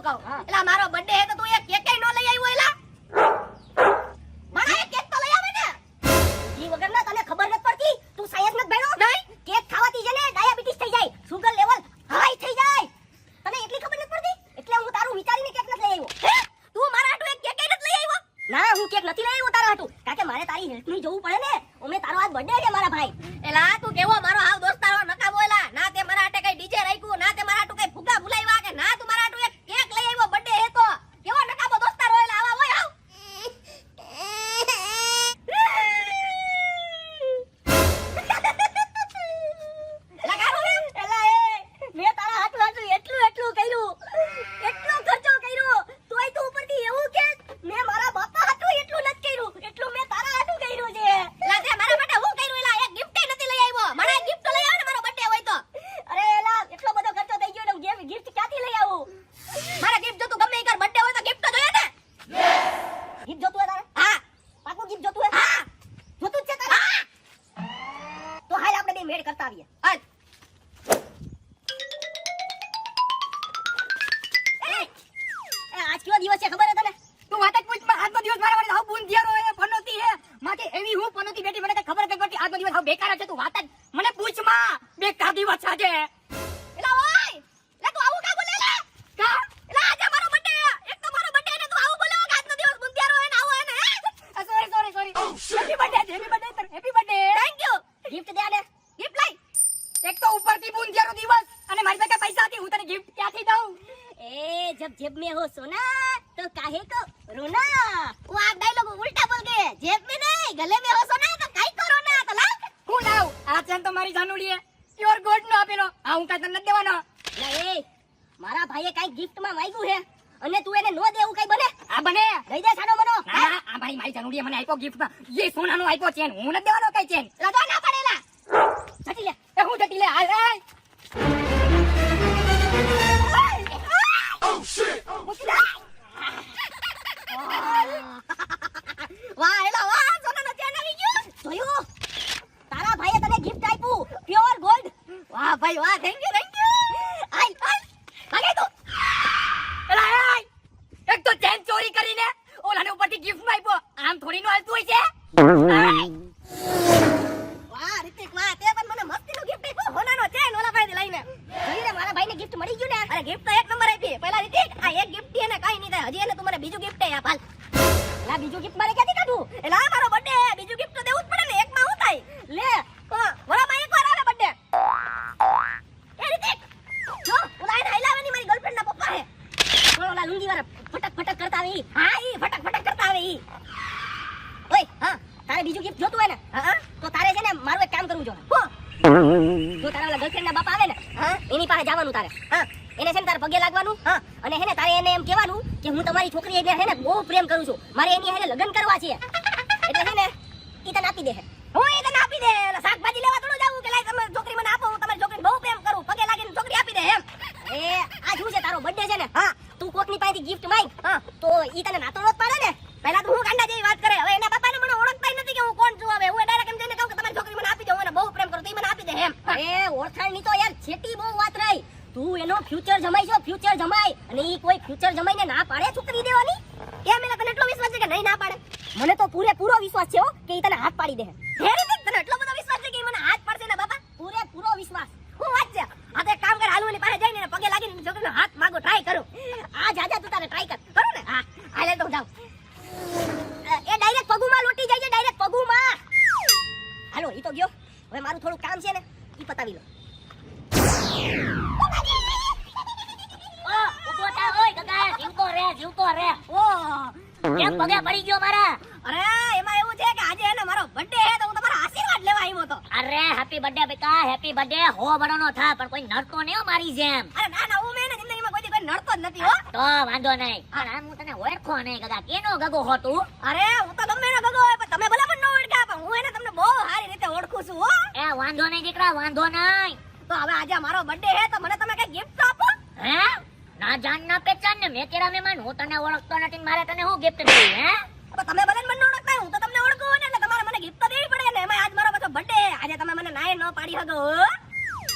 કહું હા. એલા મારો બર્થડે હે તો તું એક કેક નો લઈ આવ્યો એલા મારા એક કેક તો લઈ આવે ને ઈ વગર ના તને ખબર નથી પડતી તું સાયન્સ નથી ભણ્યો નહીં. કેક ખાવાથી છે ને ડાયાબિટીસ થઈ જાય સુગર લેવલ હાઈ થઈ જાય તને એટલી ખબર નથી પડતી એટલે હું તારું વિચારીને કેક નથી લઈ આવ્યો હે તું મારા હાટુ એક કેક નથી લઈ આવ્યો ના હું કેક નથી લઈ આવ્યો તારા હાટુ કારણ કે મારે તારી હેલ્થ ની જોવું પડે ને અમે તારો આજ બર્થડે છે મારા ભાઈ એલા તું કેવો મારો હાવ દોસ્તારો નકામો એલા ના તે મારા હાટે કઈ ડીજે રાખ્યું ના તે મારા હાટુ કઈ ફુગા ભૂલાવ્યા કે ના તું મારા હાટુ એક કેક લઈ આવ્યો બર્થડે હે તો કેવો નકામો દોસ્તારો એલા આવા હોય આવ લગાડો હે એલા એ મેં તારા હાટુ હાટુ એટલું કર્યું એટલો ખર્ચો કર્યો તોય તું ઉપરથી એવું કે મેં મારા બાપા હાટુ એટલું નથી કર્યું એટલું મેં તારા હાટુ કર્યું છે એલા તે મારા માટે હું કર્યું એલા એક ગિફ્ટ નથી લઈ આવ્યો મને એક ગિફ્ટ લઈ આવ ને મારો બર્થડે હોય તો અરે એલા એટલો બધો ખર્ચો થઈ ગયો ને ગિફ્ટ ક્યાંથી લઈ આવું મારા ગિફ્ટ જો તું ગમે ઈ કર બર્થડે હોય તો ગિફ્ટ તો જોઈએ ને ગિફ્ટ જોતું હે તારે હા પાકું ગિફ્ટ જોતું હે હા જોતું જ છે તારે તો હાલ આપણે બે મેળ કરતા આવીએ હાલ એ આજ કયો દિવસ છે ખબર હે તને તું વાત જ પૂછ માં આજનો દિવસ મારા માટે હાવ બુંદિયારો હે પનોતી હે માથે એવી હું પનોતી બેટી મને કઈ ખબર જ નથી પડતી આજનો દિવસ હાવ બેકાર છે તું વાત જ મને પૂછ માં બેકાર દિવસ છે આજે એલા ઓય લે તું આવું કા બોલે લે કા એલા આજે મારો બર્થડે એક તો મારો બર્થડે ને તું આવું બોલે કે આજનો દિવસ બુંદિયારો હે ને આવો હે ને sorry happy birthday thank you gift દે ને ગિફ્ટ લઈ એક તો ઉપરથી બુંદિયારો દિવસ અને મારી પાસે પૈસા હતી હું તને ગિફ્ટ ક્યાંથી દઉં ए जब जेब में हो सोना तो काहे को रोना वो आप डायलॉग उल्टा बोल गए जेब में नहीं गले में हो सोना तो काई को रोना तो ला હું લાવ આ ચેન તો મારી જાનુડી હે પ્યોર ગોલ્ડ નો આપેલો આ હું કાઈ તને નથી દેવાનો લા એ મારા ભાઈએ કાઈ ગિફ્ટ માં માંગ્યું હે અને તું એને નો દે એવું કાઈ બને આ બને લઈ દે સાનો મનો ના આ ભાઈ મારી જાનુડી મને આપ્યો ગિફ્ટ માં યે સોનાનો આપ્યો ચેન હું નથી દેવાનો કઈ ચેન લગા ના પડેલા છટી લે એ હું જટી લે હાલ હાલ વાહ એલા વાહ સોનાનો ચેન આવી ગયો જોયું તારા ભાઈએ તને ગિફ્ટ આપ્યું પ્યોર ગોલ્ડ વાહ ભાઈ વાહ થેન્ક યુ આઈ ભાગે તું એલા આઈ એક તો ચેન ચોરી કરીને ઓલાને ઉપરથી ગિફ્ટ માં આપ્યો આમ થોડી નો હાલતું હોય છે વાહ રિતિક વાહ તે પણ મને મસ્તીનો ગિફ્ટ આપ્યો હોનાનો ચેન ઓલા ભાઈને લઈને જોયું ને મારા ભાઈને ગિફ્ટ મળી ગયું ને અરે ગિફ્ટ તો એક નંબર આપી પહેલા રિતિક આ એક ગિફ્ટ થી એને કાઈ નહીં થાય હજી એને તું મને બીજું ગિફ્ટ આપ હાલ લા બીજું ગિફ્ટ મારે ક્યાંથી કાઢું એલા મારો બર્થડે બીજું ગિફ્ટ તો દેવું જ પડે ને એકમાં હું થાય લે વરામાં એક વાર આવે બર્થડે એ રિતિક જો ઓલા એને હલાવેની મારી ગર્લફ્રેન્ડ ના પપ્પા હે ઓલા લુંગી વાળા ફટક ફટક કરતા આવે ઈ હા ઈ ફટક ફટક કરતા આવે ઈ ઓય હા તારે બીજું ગિફ્ટ જોતું હોય ને હા તો તારે છે ને મારું એક કામ કરવું જોઈએ જો તારા ઓલા ગર્લફ્રેન્ડ ના બાપ આવે ને હા એની પાસે જવાનું તારે હા એને છે ને તારે પગે લાગવાનું હા અને હે ને તારે એને એમ કહેવાનું કે હું તમારી છોકરી એટલે હે ને બહુ પ્રેમ કરું છું મારે એની હારે લગ્ન કરવા છે એટલે છે ને ઈ તને આપી દે હે હું એ તને આપી દે એટલે શાકભાજી લેવા થોડું જાવું કે લાય તમે છોકરી મને આપો હું તમારી છોકરીને બહુ પ્રેમ કરું પગે લાગીને છોકરી આપી દે એમ એ આ શું છે તારો બર્થડે છે ને હા તું કોકની પાસેથી ગિફ્ટ માંગ હા તો ઈ તને નાતો નોત પાડે ને પહેલા તો હું ગાંડા જેવી વાત કરે હવે એના પપ્પાને મને ઓળખતા નથી કે હું કોણ છું હવે હું ડાયરેક્ટ એમ જઈને કહું કે તમારી છોકરી મને આપી દો મને બહુ પ્રેમ કરું તો ઈ મને આપી દે એમ એ ઓળખાણની તો યાર છેટી બહુ વાત રહી તું એનો ફ્યુચર જમાઈ છો ફ્યુચર જમાઈ અને ઈ કોઈ ફ્યુચર જમાઈને ના પાડે છોકરી દેવાની કેમ એલા તને એટલો વિશ્વાસ છે કે નહીં ના પાડે મને તો પૂરેપૂરો વિશ્વાસ છે હો કે ઈ તને હાથ પાડી દે હે રિતિક તને એટલો બધો વિશ્વાસ છે કે ઈ મને હાથ પાડશે ને બાપા પૂરેપૂરો વિશ્વાસ હું વાત છે આ તો એક કામ કર હાલુ એની પાસે જઈને એને પગે લાગીને છોકરીનો હાથ માગો ટ્રાય કરું આ જાજા તું તારે ટ્રાય કર કરું ને હા હાલે તો હું જાઉં એ ડાયરેક્ટ પગુમાં લોટી જાય છે ડાયરેક્ટ પગુમાં હાલો ઈ તો ગયો હવે મારું થોડું કામ છે ને ઈ પતાવી લો ઓ ઉભો થા ઓય ગગા જીવતો રે ઓ કેમ પગે પડી ગયો મારા અરે એમાં એવું છે કે આજે એને મારો બર્થડે છે તો હું તમારા આશીર્વાદ લેવા આવ્યો તો અરે હેપી બર્થડે બેટા હેપી બર્થડે હો બડોનો થા પણ કોઈ નડતો નહીં હો મારી જેમ અરે ના ના હું મેં જિંદગીમાં કોઈ નડતો જ નથી હો તો વાંધો નહીં પણ આમ હું તને ઓળખો નહીં ગગા કેનો ગગો હો તું અરે હું તો ગમે એનો ગગો હોય પણ તમે ભલે પણ ન ઓળખ્યા પણ હું એને તમને બહુ સારી રીતે ઓળખું છું હો એ વાંધો નહીં દીકરા વાંધો નહીં તો હવે આજે મારો બર્થડે છે તો મને તમે કઈ ગિફ્ટ આપો હે ના જાન ના પહેચાન ને મેં તેરા મહેમાન હું તને ઓળખતો નથી મારે તને હું ગિફ્ટ દેવી હે તો તમે ભલે મને ન ઓળખતા હોય, હું તો તમને ઓળખું ને એટલે તમારે મને ગિફ્ટ તો દેવી પડે ને એમાં આજ મારો પાછો બર્થડે આજે તમે મને નાય ન પાડી શકો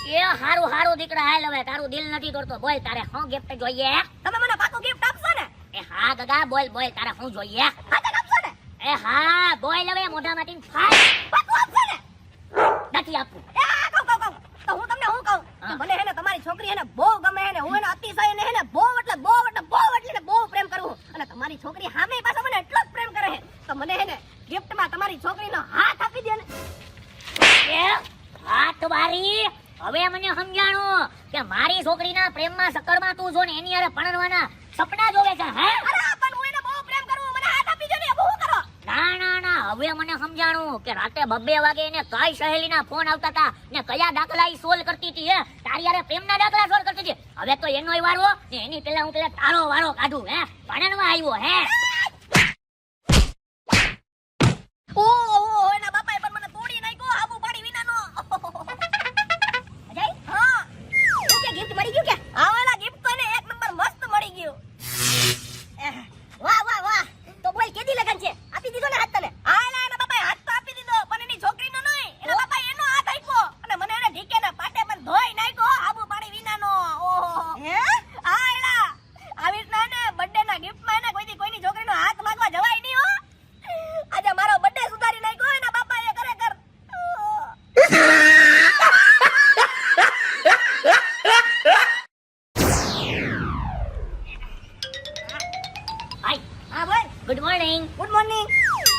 એ હારું હારું દીકરા હાલ હવે તારું દિલ નથી તોડતો બોલ તારે શું ગિફ્ટ જોઈએ તમે મને પાકું ગિફ્ટ આપશો ને? એ હા ગગા બોલ બોલ તારે શું જોઈએ હા તો આપશો ને? એ હા બોલ હવે મોઢામાંથી ફાટ પાકું આપશો ને? નથી આપવું એ આ કહું. તો હું તમને શું કહું? હા. કે મને હે ને તમારી છોકરી હે ને બહુ ગમે હે ને હું એને અતિશય એને હે ને બહુ એટલે બહુ પ્રેમ કરું અને તમારી છોકરી સામે પાછો મને એટલો જ પ્રેમ કરે છે તો મને હે ને ગિફ્ટમાં તમારી છોકરીનો હાથ આપી દે ને. એ હાથ વારી હવે મને સમજાણું કે મારી છોકરીના પ્રેમમાં સકરમાં તું જો ને એની હારે પરણવાના સપના જોવે છે હે અરે પણ હું એને બહુ પ્રેમ કરું મને હાથ આપી દે ને એ બહુ કરો. ના હવે મને સમજાણું કે રાતે 2 વાગે એને કઈ સહેલીના ફોન આવતા હતા ને કયા દાખલા ઈ સોલ્વ કરતી હતી હે તારી હારે પ્રેમના દાખલા સોલ્વ કરતી હતી હવે તો એનોય વારો ને એની પહેલા હું પેલા તારો વારો કાઢું હે પરણવા આવ્યો હે ઓહો એના બાપાએ પણ મને તોડી નાખ્યો આબુ પાડી વિનાનો. અજય હા તું કે ગિફ્ટ મળી ગયું કે? આવાલા ગિફ્ટ તો એને એક નંબર મસ્ત મળી ગયું. વાહ તો બોલ કેદી લગન છે? આપી દીધો ને હાથ તને? આલા એના બાપાએ હાથ તો આપી દીધો પણ એની છોકરીનો નહીં એના બાપાએ એનો હાથ આપ્યો અને મને એને ઢીકેના પાટે પણ ધોઈ નાખ્યો આબુ પાડી વિનાનો. ઓહો હે આલા આવી રીતના ને બર્થડે ના ગિફ્ટ માં એને કોઈની છોકરીનો હાથ માંગવા જવાય નહીં હો. આજે મારો બર્થડે સુધારી નાખ્યો એના બાપાએ ખરેખર. હાય હા બોલ. Good morning good morning.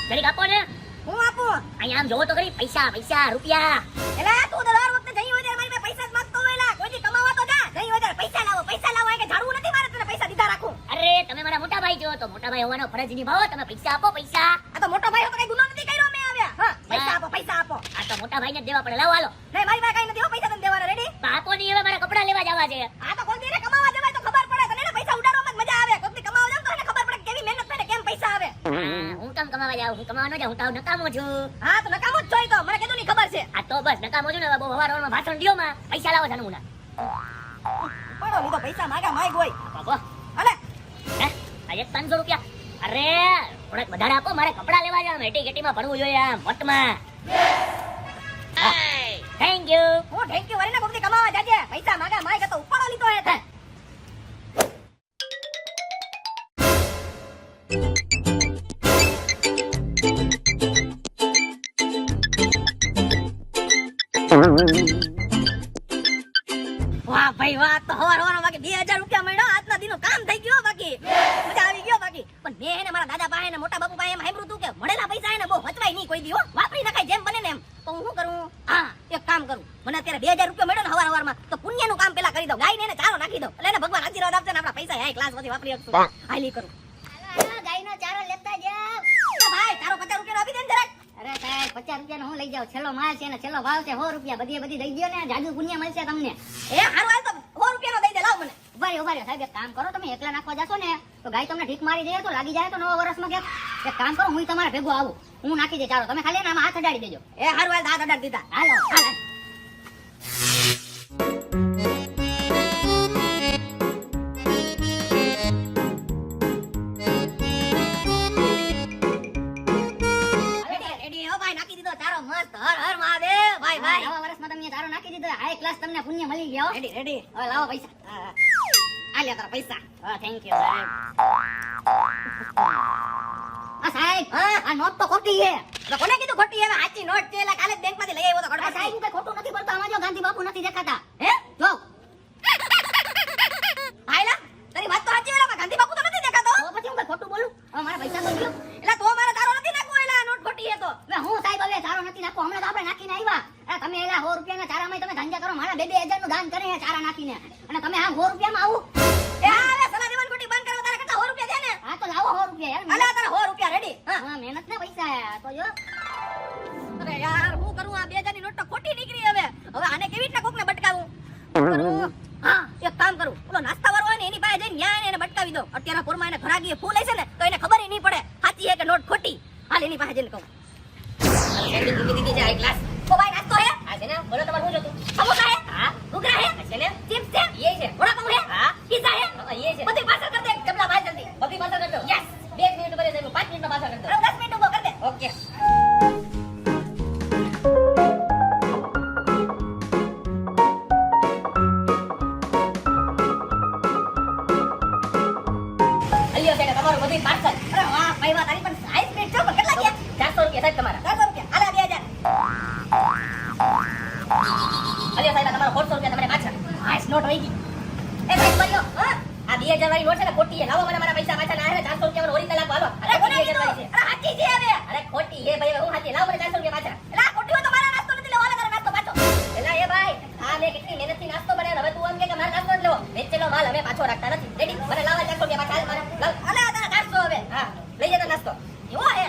જરીક આપો ને હું આપું? અહીંયા આમ જોવો તો ખરી પૈસા રૂપિયા એલા તું તો દર વખતે જઈ હોય ત્યારે મારી પાસે પૈસા જ માંગતો હોય એલા. કોઈ દી કમાવા તો જા. જઈ હોય ત્યારે પૈસા લાવો આ કે ઝાડવું નથી મારે તને પૈસા દીધા રાખું. અરે તમે મારા મોટા ભાઈ છો તો મોટા ભાઈ હોવાનો ફરજ નિભાવો તમે પૈસા આપો પૈસા આ તો મોટો ભાઈ હો તો કઈ ગુનો નથી કર્યો મેં આવ્યા. હા પૈસા આપો. આ તો મોટા ભાઈને જ દેવા પડે લાવો હાલો નહીં મારી પાસે કઈ નથી હો પૈસા તને દેવાના રેડી. તો આપો નહીં હવે મારે કપડા લેવા જવા છે આ તો કોઈ દી કમાવા જવાય તો ખબર પડે તને એને પૈસા ઉડાડવામાં જ મજા આવે. કોઈ દી કમાવા જાવ તો એને ખબર પડે કે કેવી મહેનત થાય ને કેમ પૈસા આવે. હું કેમ કમાવા જાઉં હું કમાવા ન જાઉં હું તો નકામો છું હા તો નકામો જ જોઈ તો મને કીધું ની ખબર છે. આ તો બસ નકામો છું ને બહુ હવારમાં ભાષણ દ્યો માં પૈસા લાવો જાનું ના પડો લીધો પૈસા માગા માગ હોય. બાબો અલે હે આજે 500 રૂપિયા અરે થોડાક વધારે આપો મારે કપડા લેવા જાવ એટી ગેટીમાં ભણવું જોઈએ આમ મટમાં થેન્ક યુ હું થેન્ક યુ વરીને કોઈ દી કમાવા જાજે. પૈસા માગા માગ તો ઉપાડો લીધો હે તે. વાહ ભાઈ વાહ તો હવાર બાકી 2000 રૂપિયા મળ્યો આજના દિનો કામ થઈ ગયો બાકી મજા આવી ગયો બાકી પણ મેં એને મારા દાદા પાસે ને મોટા બાપુ પાસે એમ સાંભળ્યું તું કે મળેલા પૈસા એને બહુ વચવાય નહીં કોઈ દી હો વાપરી નખાય જેમ બને ને એમ તો હું શું કરું હા એક કામ કરું મને અત્યારે 2000 રૂપિયા મળ્યો ને હવારમાં તો પુણ્યનું કામ પેલા કરી દઉં ગાયને એને ચારો નાખી દઉં એટલે એને ભગવાન આશીર્વાદ આપશે ને આપણા પૈસા હાઈ ક્લાસ માંથી વાપરી શકશું હાલી કરું ગાયનો ચારો લેતા જાવ. ભાઈ તારો 50 રૂપિયા આપી દે ને જરાક અરે સાહેબ 50 રૂપિયાનો હું લઈ જાઉં છેલ્લો માલ છે ને છેલ્લો ભાવ છે 100 રૂપિયા બધી દઈ દ્યો ને જાદુ પુણ્ય મળશે તમને. એ હારું હાલ તો 100 રૂપિયાનો દઈ દે લાવ મને ઉભા રહ્યો સાહેબ એક કામ કરો તમે એકલા નાખવા જાશો ને તો ગાય તમને ઠીક મારી દે તો લાગી જાય તો નવા વર્ષમાં ક્યાંક એક કામ કરો હું તમારે ભેગું આવું હું નાખી દે ચાલો તમે ખાલી એના આમાં હાથ અડાડી દેજો. એ હારું હાલ દાદા દાદા દીધા હાલો હાલ રેડી હો ભાઈ નાખી દીધો ચારો મસ્ત હર હર મહાદેવ ભાઈ ભાઈ નવા વર્ષમાં તમે ચારો નાખી દીધો હાઈ ક્લાસ તમને પુણ્ય મળી ગયો. રેડી રેડી હવે લાવો પૈસા. આ લે તારા પૈસા હા થેન્ક યુ સાહેબ. સાહેબ આ નોટ તો ખોટી છે. તો કોને કીધું ખોટી હવે સાચી નોટ છે એટલે કાલે બેંક માંથી લઈ આવ્યો તો આ કડવા સાહેબ હું કઈ ખોટું નથી બોલતો આમાં જો ગાંધી બાપુ નથી દેખાતા. હે જો હાયલા તારી વાત તો સાચી વેલા ગાંધી બાપુ તો નથી દેખાતો તો પછી હું કઈ ખોટું બોલું હવે મારા પૈસા તો ગયો. એટલે તો મારે તારો નથી નાખવો એટલે આ નોટ ખોટી છે તો હવે હું સાહેબ હવે ચારો નથી નાખો હમણાં તો આપણે નાખીને આવ્યા. તમે એલા 100 રૂપિયાના ચારામાં તમે ધંધા કરો મારા 2-2000 નું દાન કરે છે ચારા નાખીને અને તમે આ 100 રૂપિયામાં આવું. એ હવે સલા દેવાન ખોટી બંધ કરો તારા કરતા 100 રૂપિયા દે ને હા તો લાવો 100 રૂપિયા યાર. અલા તારા 100 રૂપિયા રેડી હા હા મહેનત ના પૈસા તો જો અરે યાર હું કરું આ 2000 ની નોટ તો ખોટી નીકળી હવે આને કેવી રીતના કોકને બટકાવું કરું હા એક કામ કરું ઓલો નાસ્તા વાળો હોય ને એની પાસે જઈને ન્યાય એને બટકાવી દો અત્યારે પોરમાં એને ઘરાગીએ ફૂલ હશે ને તો એને ખબર નહીં પડે સાચી છે કે નોટ ખોટી હાલ એની પાસે જઈને કહું ક્લાસ ઓ ભાઈ નાસ્તો હે આ છે ને બોલો તમારે શું જોતું સમોસા હે હા ઘૂઘરા હે છે ને ચિપ્સ છે ये છે વડાપાવ હે હા પિઝા હે ये છે બધી પાર્સલ કર દે જમલા ભાઈ જલ્દી બધી પાર્સલ કર દો યસ 2 મિનિટ કરે છે 5 મિનિટમાં પાર્સલ કર દો 10 મિનિટ ઉભો કર દે ઓકે લ્યો છે તમારું બધું પાર્સલ. અરે વાહ ભાઈ વાહ, તારી પણ સાઈઝ પેટ છો પણ કેટલા ગયા? 400 રૂપિયા સાહેબ તમારા. 400 રૂપિયા. હાલે 2000. અલ્યો સાહેબ આ તમારો 400 રૂપિયા તમને પાછા. હાઈસ નોટ વહી ગઈ. એ સાહેબ બન્યો. હા આ 2000 વાળી નોટ છે ને ખોટી છે. લાવો મને મારા પૈસા પાછા ના આવે 400 રૂપિયા ઓરિજિનલ આપો હાલો. અરે કોને 2000 કીધું? વાળી છે. અરે હાચી છે હવે. અરે ખોટી છે ભાઈ હું હાથી લાવો મને 400 રૂપિયા પાછા. એલા ખોટી હોય તો મારા નાસ્તો નથી લેવો, હાલે તારો નાસ્તો પાછો. એલા એ ભાઈ આ મેં કેટલી મહેનતથી નાસ્તો બનાવ્યો હવે તું એમ કે મારો નાસ્તો જ લેવો. વેચેલો માલ અમે પાછો રાખતા નથી. રેડી મને લાવો 400 રૂપિયા પાછા હાલ મારે. લાવ. હાલે આ તારા 400 હવે. હા લઈ જતો નાસ્તો. એવો હે.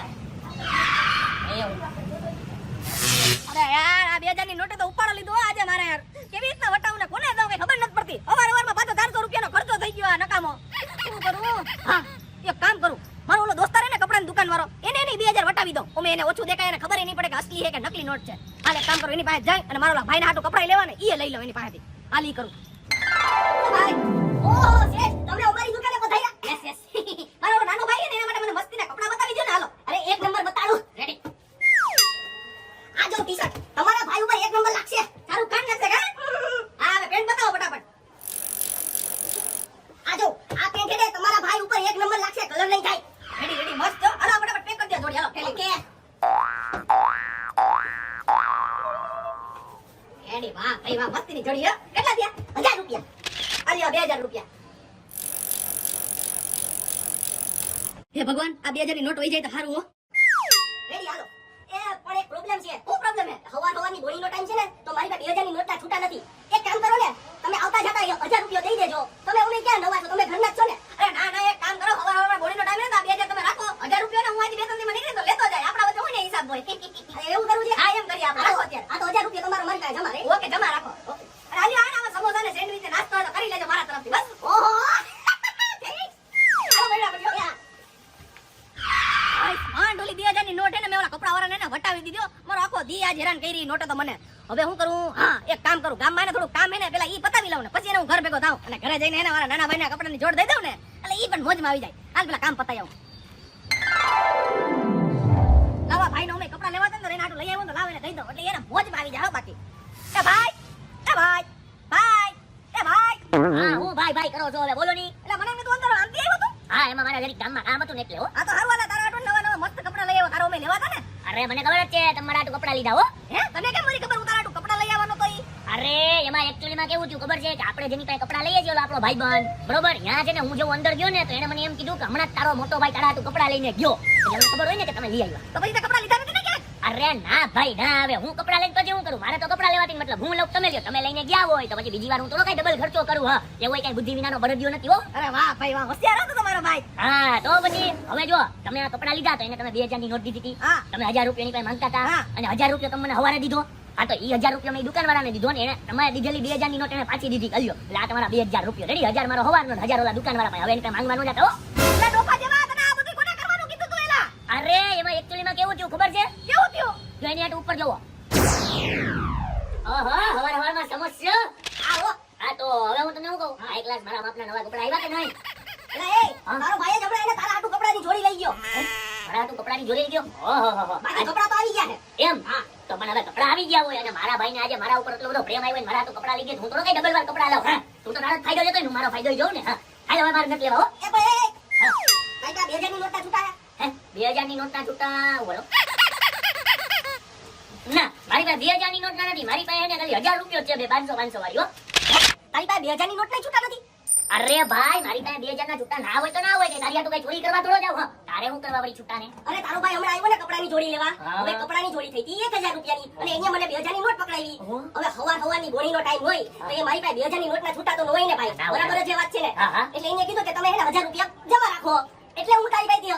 એવું. અરે યાર આ 2000 ની નોટે તો ઉપાડો લીધો હો આજે મારે યાર. કેવી રીતના વટાવું ને કોને દઉં કઈ ખબર નથી પડતી. અવારનવારમાં પાછો 400 રૂપિયાનો ખર્ચો થઈ ગયો આ નકામો. શું કરું? હા એક કામ કરું. મારો ઓલો દોસ્તાર હે ને કપડાની દુકાન વાળો એને 2000 વટાવી દઉં. ઓમે એને ઓછું દેખાય એને ખબર નહીં પડે કે અસલી છે કે નકલી નોટ છે. હાલ એક કામ કરું એની પાસે જાય અને મારો ઓલા ભાઈના હાટુ કપડા લેવા ને ઈ લઈ લઉં એની પાસેથી. હાલ ઈ કરું. ભાઈ ઓહો શેઠ તમને અમારી દુકાને પધાર્યા. Yes yes. મારો ઓલો નાનો ભાઈ છે ને એના માટે મને મસ્તીના કપડા બતાવી દો ને હાલો. અરે એક નંબર બતાડું. રેડી. આ જો ટી-શર્ટ તમારા ભાઈ ઉપર એક નંબર લાગશે. તારું કાન નથી કા? હા હવે પેન્ટ બતાવો ફટાફટ. આ જો આ પેન્ટ છે ને તમારા ભાઈ ઉપર એક નંબર લાગશે, કલર નહીં થાય. રેડી રેડી મસ્ત જો. હાલો ફટાફટ પેક કરી દે જોડી હાલો. ઓકે. રેડી વાહ ભાઈ વાહ મસ્તીની જોડી હે. કેટલા થયા? 1000 રૂપિયા. આલ્યો 2000 રૂપિયા. હે ભગવાન આ 2000 ની નોટ વહી જાય તો સારું હો. રેડી હાલો. એ પણ એક પ્રોબ્લેમ છે. શું પ્રોબ્લેમ છે? હવાની ગોળીનો ટાઈમ છે ને તો મારી પાસે 2000 ની નોટના છૂટા નથી. એક કામ કરો ને તમે આવતા જતા 1000 રૂપિયા દઈ દેજો. તમે ઉમે ક્યાં નવા છો? તમે ઘરના જ છો ને? અરે ના ના એક કામ કરો હવામાં ગોળીનો ટાઈમ ને તો 2000 તમે રાખો. 1000 રૂપિયા હું આજે 2-3 દી માં નીકળી તો લેતો જાય. આપણા વચ્ચે હોય ને હિસાબ હોય. અરે એવું કરવું છે? હા એમ કરીએ આપણે. રાખો અત્યારે. આ તો 1000 રૂપિયા તમારો મન કાય જમા રે. ઓકે જમા રાખો. ઓકે. અરે હાલી આના સમોસા ને સેન્ડવિચ ને નાસ્તો હોય તો કરી લેજો મારા તરફથી બસ. ઓહો હાલો બેડા પડ્યો યાર. હા ડોલી 2000 ની નોટ હે ને મેં ઓલા કપડાવાળાને ને વટાવી દીધો. મારો આખો દી આજ હેરાન કરી નોટે તો મને. હવે હું કરું? હા એક કામ કરું. ગામમાં એને થોડું કામ હે ને પેલા ઈ પતાવી લઉં ને પછી એને હું ઘર ભેગો થાઉં અને ઘરે જઈને એને મારા નાના ભાઈના કપડાની જોડ દઈ દઉં ને એટલે ઈ પણ મોજમાં આવી જાય. હાલ પેલા કામ પતાવી આવું. લાવા ભાઈનો અમે કપડા લેવા હતા ને તો એને આટલું લઈ આવ્યો તો લાવ એને દઈ દઉં એટલે એને મોજમાં આવી જાય. હો બાકી એ ભાઈ એ ભાઈ ભાઈ એ ભાઈ. હા હું ભાઈ ભાઈ કરો છો હવે બોલો ની. એટલે મને એમ તો અંદર આંટી આવ્યો તું. હા એમાં મારા જરીક ગામમાં કામ હતું ને એટલે હો. આ તો હારવાના તારા આટલું નવા નવા મસ્ત કપડા લઈ આવ્યો. તારો અમે લેવા હતા ને. અરે મને ખબર જ છે તમારા આટલું કપડા લીધા હો. હે તને કેમ મારી ખબર? હું તારા આટલું કપડા લઈ આવવાનો તો ઈ. અરે એમાં એકચ્યુઅલી માં કેવું થયું ખબર છે કે આપણે જેની પાસે કપડા લઈએ છીએ ઓલો આપણો ભાઈબંધ બરોબર ત્યાં છે ને હું જેવું અંદર ગયો ને તો એને મને એમ કીધું કે હમણાં જ તારો મોટો ભાઈ તારા હાટુ કપડા લઈને ગયો. એટલે મને ખબર હોય ને કે તમે લઈ આવ્યા. તો પછી તે કપડા લીધા નથી ને ક્યાંક? અરે ના ભાઈ ના હવે હું કપડા લઈને પછી હું કરું? મારે તો કપડા લેવાથી મતલબ હું લઉં તમે લ્યો. તમે લઈને ગયા હોય તો પછી બીજી વાર હું થોડો કઈ ડબલ ખર્ચો કરું. હા એવો કઈ બુદ્ધિ વિનાનો બળદિયો નથી હો. અરે વાહ ભાઈ વાહ હોશિયાર હતો તમારો ભાઈ. હા તો પછી હવે જો તમે આ કપડા લીધા તો એને તમે 2000 ની નોટ દીધી હતી. હા. તમે 1000 રૂપિયાની પાસે માંગતા હતા હા. અને 1000 રૂપિયા તમે મને હવારે દીધો. હા તો ઈ 1000 રૂપિયા મેં દુકાનવાળાને દીધો ને એને તમારે દીધેલી 2000 ની નોટ એને પાછી દીધી. કલ્યો એટલે આ તમારા 2000 રૂપિયા રેડી. 1000 મારો હવારનો 1000 ઓલા દુકાનવાળા પાસે. હવે એને કઈ માંગવાનું જતો. એટલે ડોફા જેવા તને આ બધું કોને કરવાનું કીધું તું એલા? અરે એમાં એકચ્યુઅલી માં કેવું થયું ખબર છે? કેવું થયું? જો એની હાટ ઉપર જોવો. ઓહો હવારમાં સમસ્યા. આવો હા તો હવે હું તમને શું કહું? હા એક ગ્લાસ મારા માપના નવા કપડા આવ્યા કે નહીં? એટલે એ તારો ભાઈ જ હમણાં એને તારા હાટુ કપડાની જોડી લઈ ગયો. મારા હાટુ કપડાની જોડી ગયો. ઓહો બાકી કપડા તો આવી ગયા છે. એમ હા તો પણ હવે કપડા આવી ગયા હોય અને મારા ભાઈને આજે મારા ઉપર એટલો બધો પ્રેમ આવ્યો ને મારા હાટુ કપડા લઈ ગયા હું તો કઈ ડબલ વાર કપડા લઉં. હા તું તો તારો જ ફાયદો લેતો ને હું મારો ફાયદો જોઉં ને. હા હાલ હવે મારે નથી લેવા હો. એ ભાઈ હા ભાઈ તા 2000 ની નોટના છૂટા હે 2000 ની નોટના છૂટા બોલો. ના મારી પાસે 2000 ની નોટ નથી. મારી પાસે એને ખાલી 1000 રૂપિયા છે બે 500 વાળી હો. તારી પાસે 2000 ની નોટના છૂટા નથી? અરે ભાઈ મારી પાસે 2000 ના છૂટા ના હોય તો ના હોય કે તારી હાટુ કઈ ચોરી કરવા થોડો જાવ. હા તારે હું કરવા વળી છૂટા ને? અરે તારો ભાઈ હમણાં આવ્યો ને કપડાની જોડી લેવા. હા. હવે કપડાની જોડી થઈ હતી 1000 રૂપિયાની અને એને મને 2000 ની નોટ પકડાવી. ઓહો. હવે હવારની ગોળીનો ટાઈમ હોય તો એ મારી પાસે 2000 ની નોટના છૂટા તો ન હોય ને ભાઈ. ના હોય. બરાબર જ એ વાત છે ને. હા, હા. એટલે એને કીધું કે તમે એને 1000 રૂપિયા જમા રાખો. એટલે હું તારી પાસેથી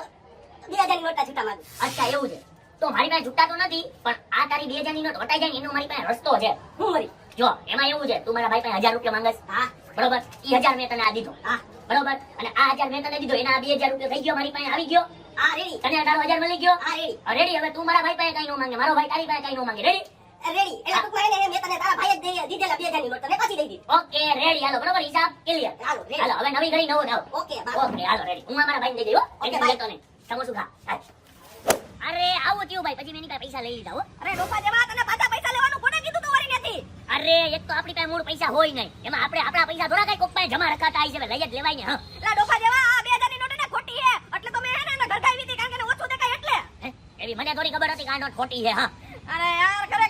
2000 ની નોટના છૂટા માંગુ. અચ્છા એવું છે. તો મારી પાસે છૂટા તો નથી પણ આ તારી 2000 ની નોટ વટાઈ જાય ને એનો મારી પાસે રસ્તો છે. હું મરી. જો એમાં એવું છે તું મારા ભાઈ પાસે 1000 રૂપિયા માંગસ. હા બરોબર ઈ 1000 મેં તને આ દીધો. હા બરોબર અને આ 1000 મેં તને દીધો એના 2000 રૂપિયા થઈ ગયો મારી પાસે આવી ગયો. હા રેડી. તને તારો 1000 મળી ગયો. હા રેડી. રેડી હવે તું મારા ભાઈ પાસે કઈ ન માંગે મારો ભાઈ તારી પાસે કઈ ન માંગે. Ready ready. એટલે ટૂંકમાં એને મેં તને તારા ભાઈએ જ દીધેલા 2000 ની નોટ તને પાછી દઈ દીધી. ઓકે રેડી હાલો બરોબર હિસાબ ક્લિયર. હાલો રેડી. હાલો હવે નવી ઘડી નવો દાવ. Okay bye. ઓકે હાલો રેડી હું મારા ભાઈને દઈ દઈ હો. Okay, tension bye. લેતો નહીં. સમોસું ખા. હાલ. અરે આવું થયું ભાઈ પછી મેં એની પાસે પૈસા લઈ લીધા હો. અરે ડોફા જેવા તને પાછા પૈસા લેવાનું કોને કીધું તું વળી નથી? અરે એક તો આપણી પાસે મૂળ પૈસા હોય નહીં એમાં આપણે આપણા પૈસા થોડા કઈ કોક પાસે જમા રખાતા આવી છે લઈ જ લેવાય ને. હા લા ડોફા જેવા આ 2000 ની નોટ એને ખોટી એવી મને થોડી ખબર હતી કે આ નોટ ખોટી છે. હા અરે યાર ખરેખર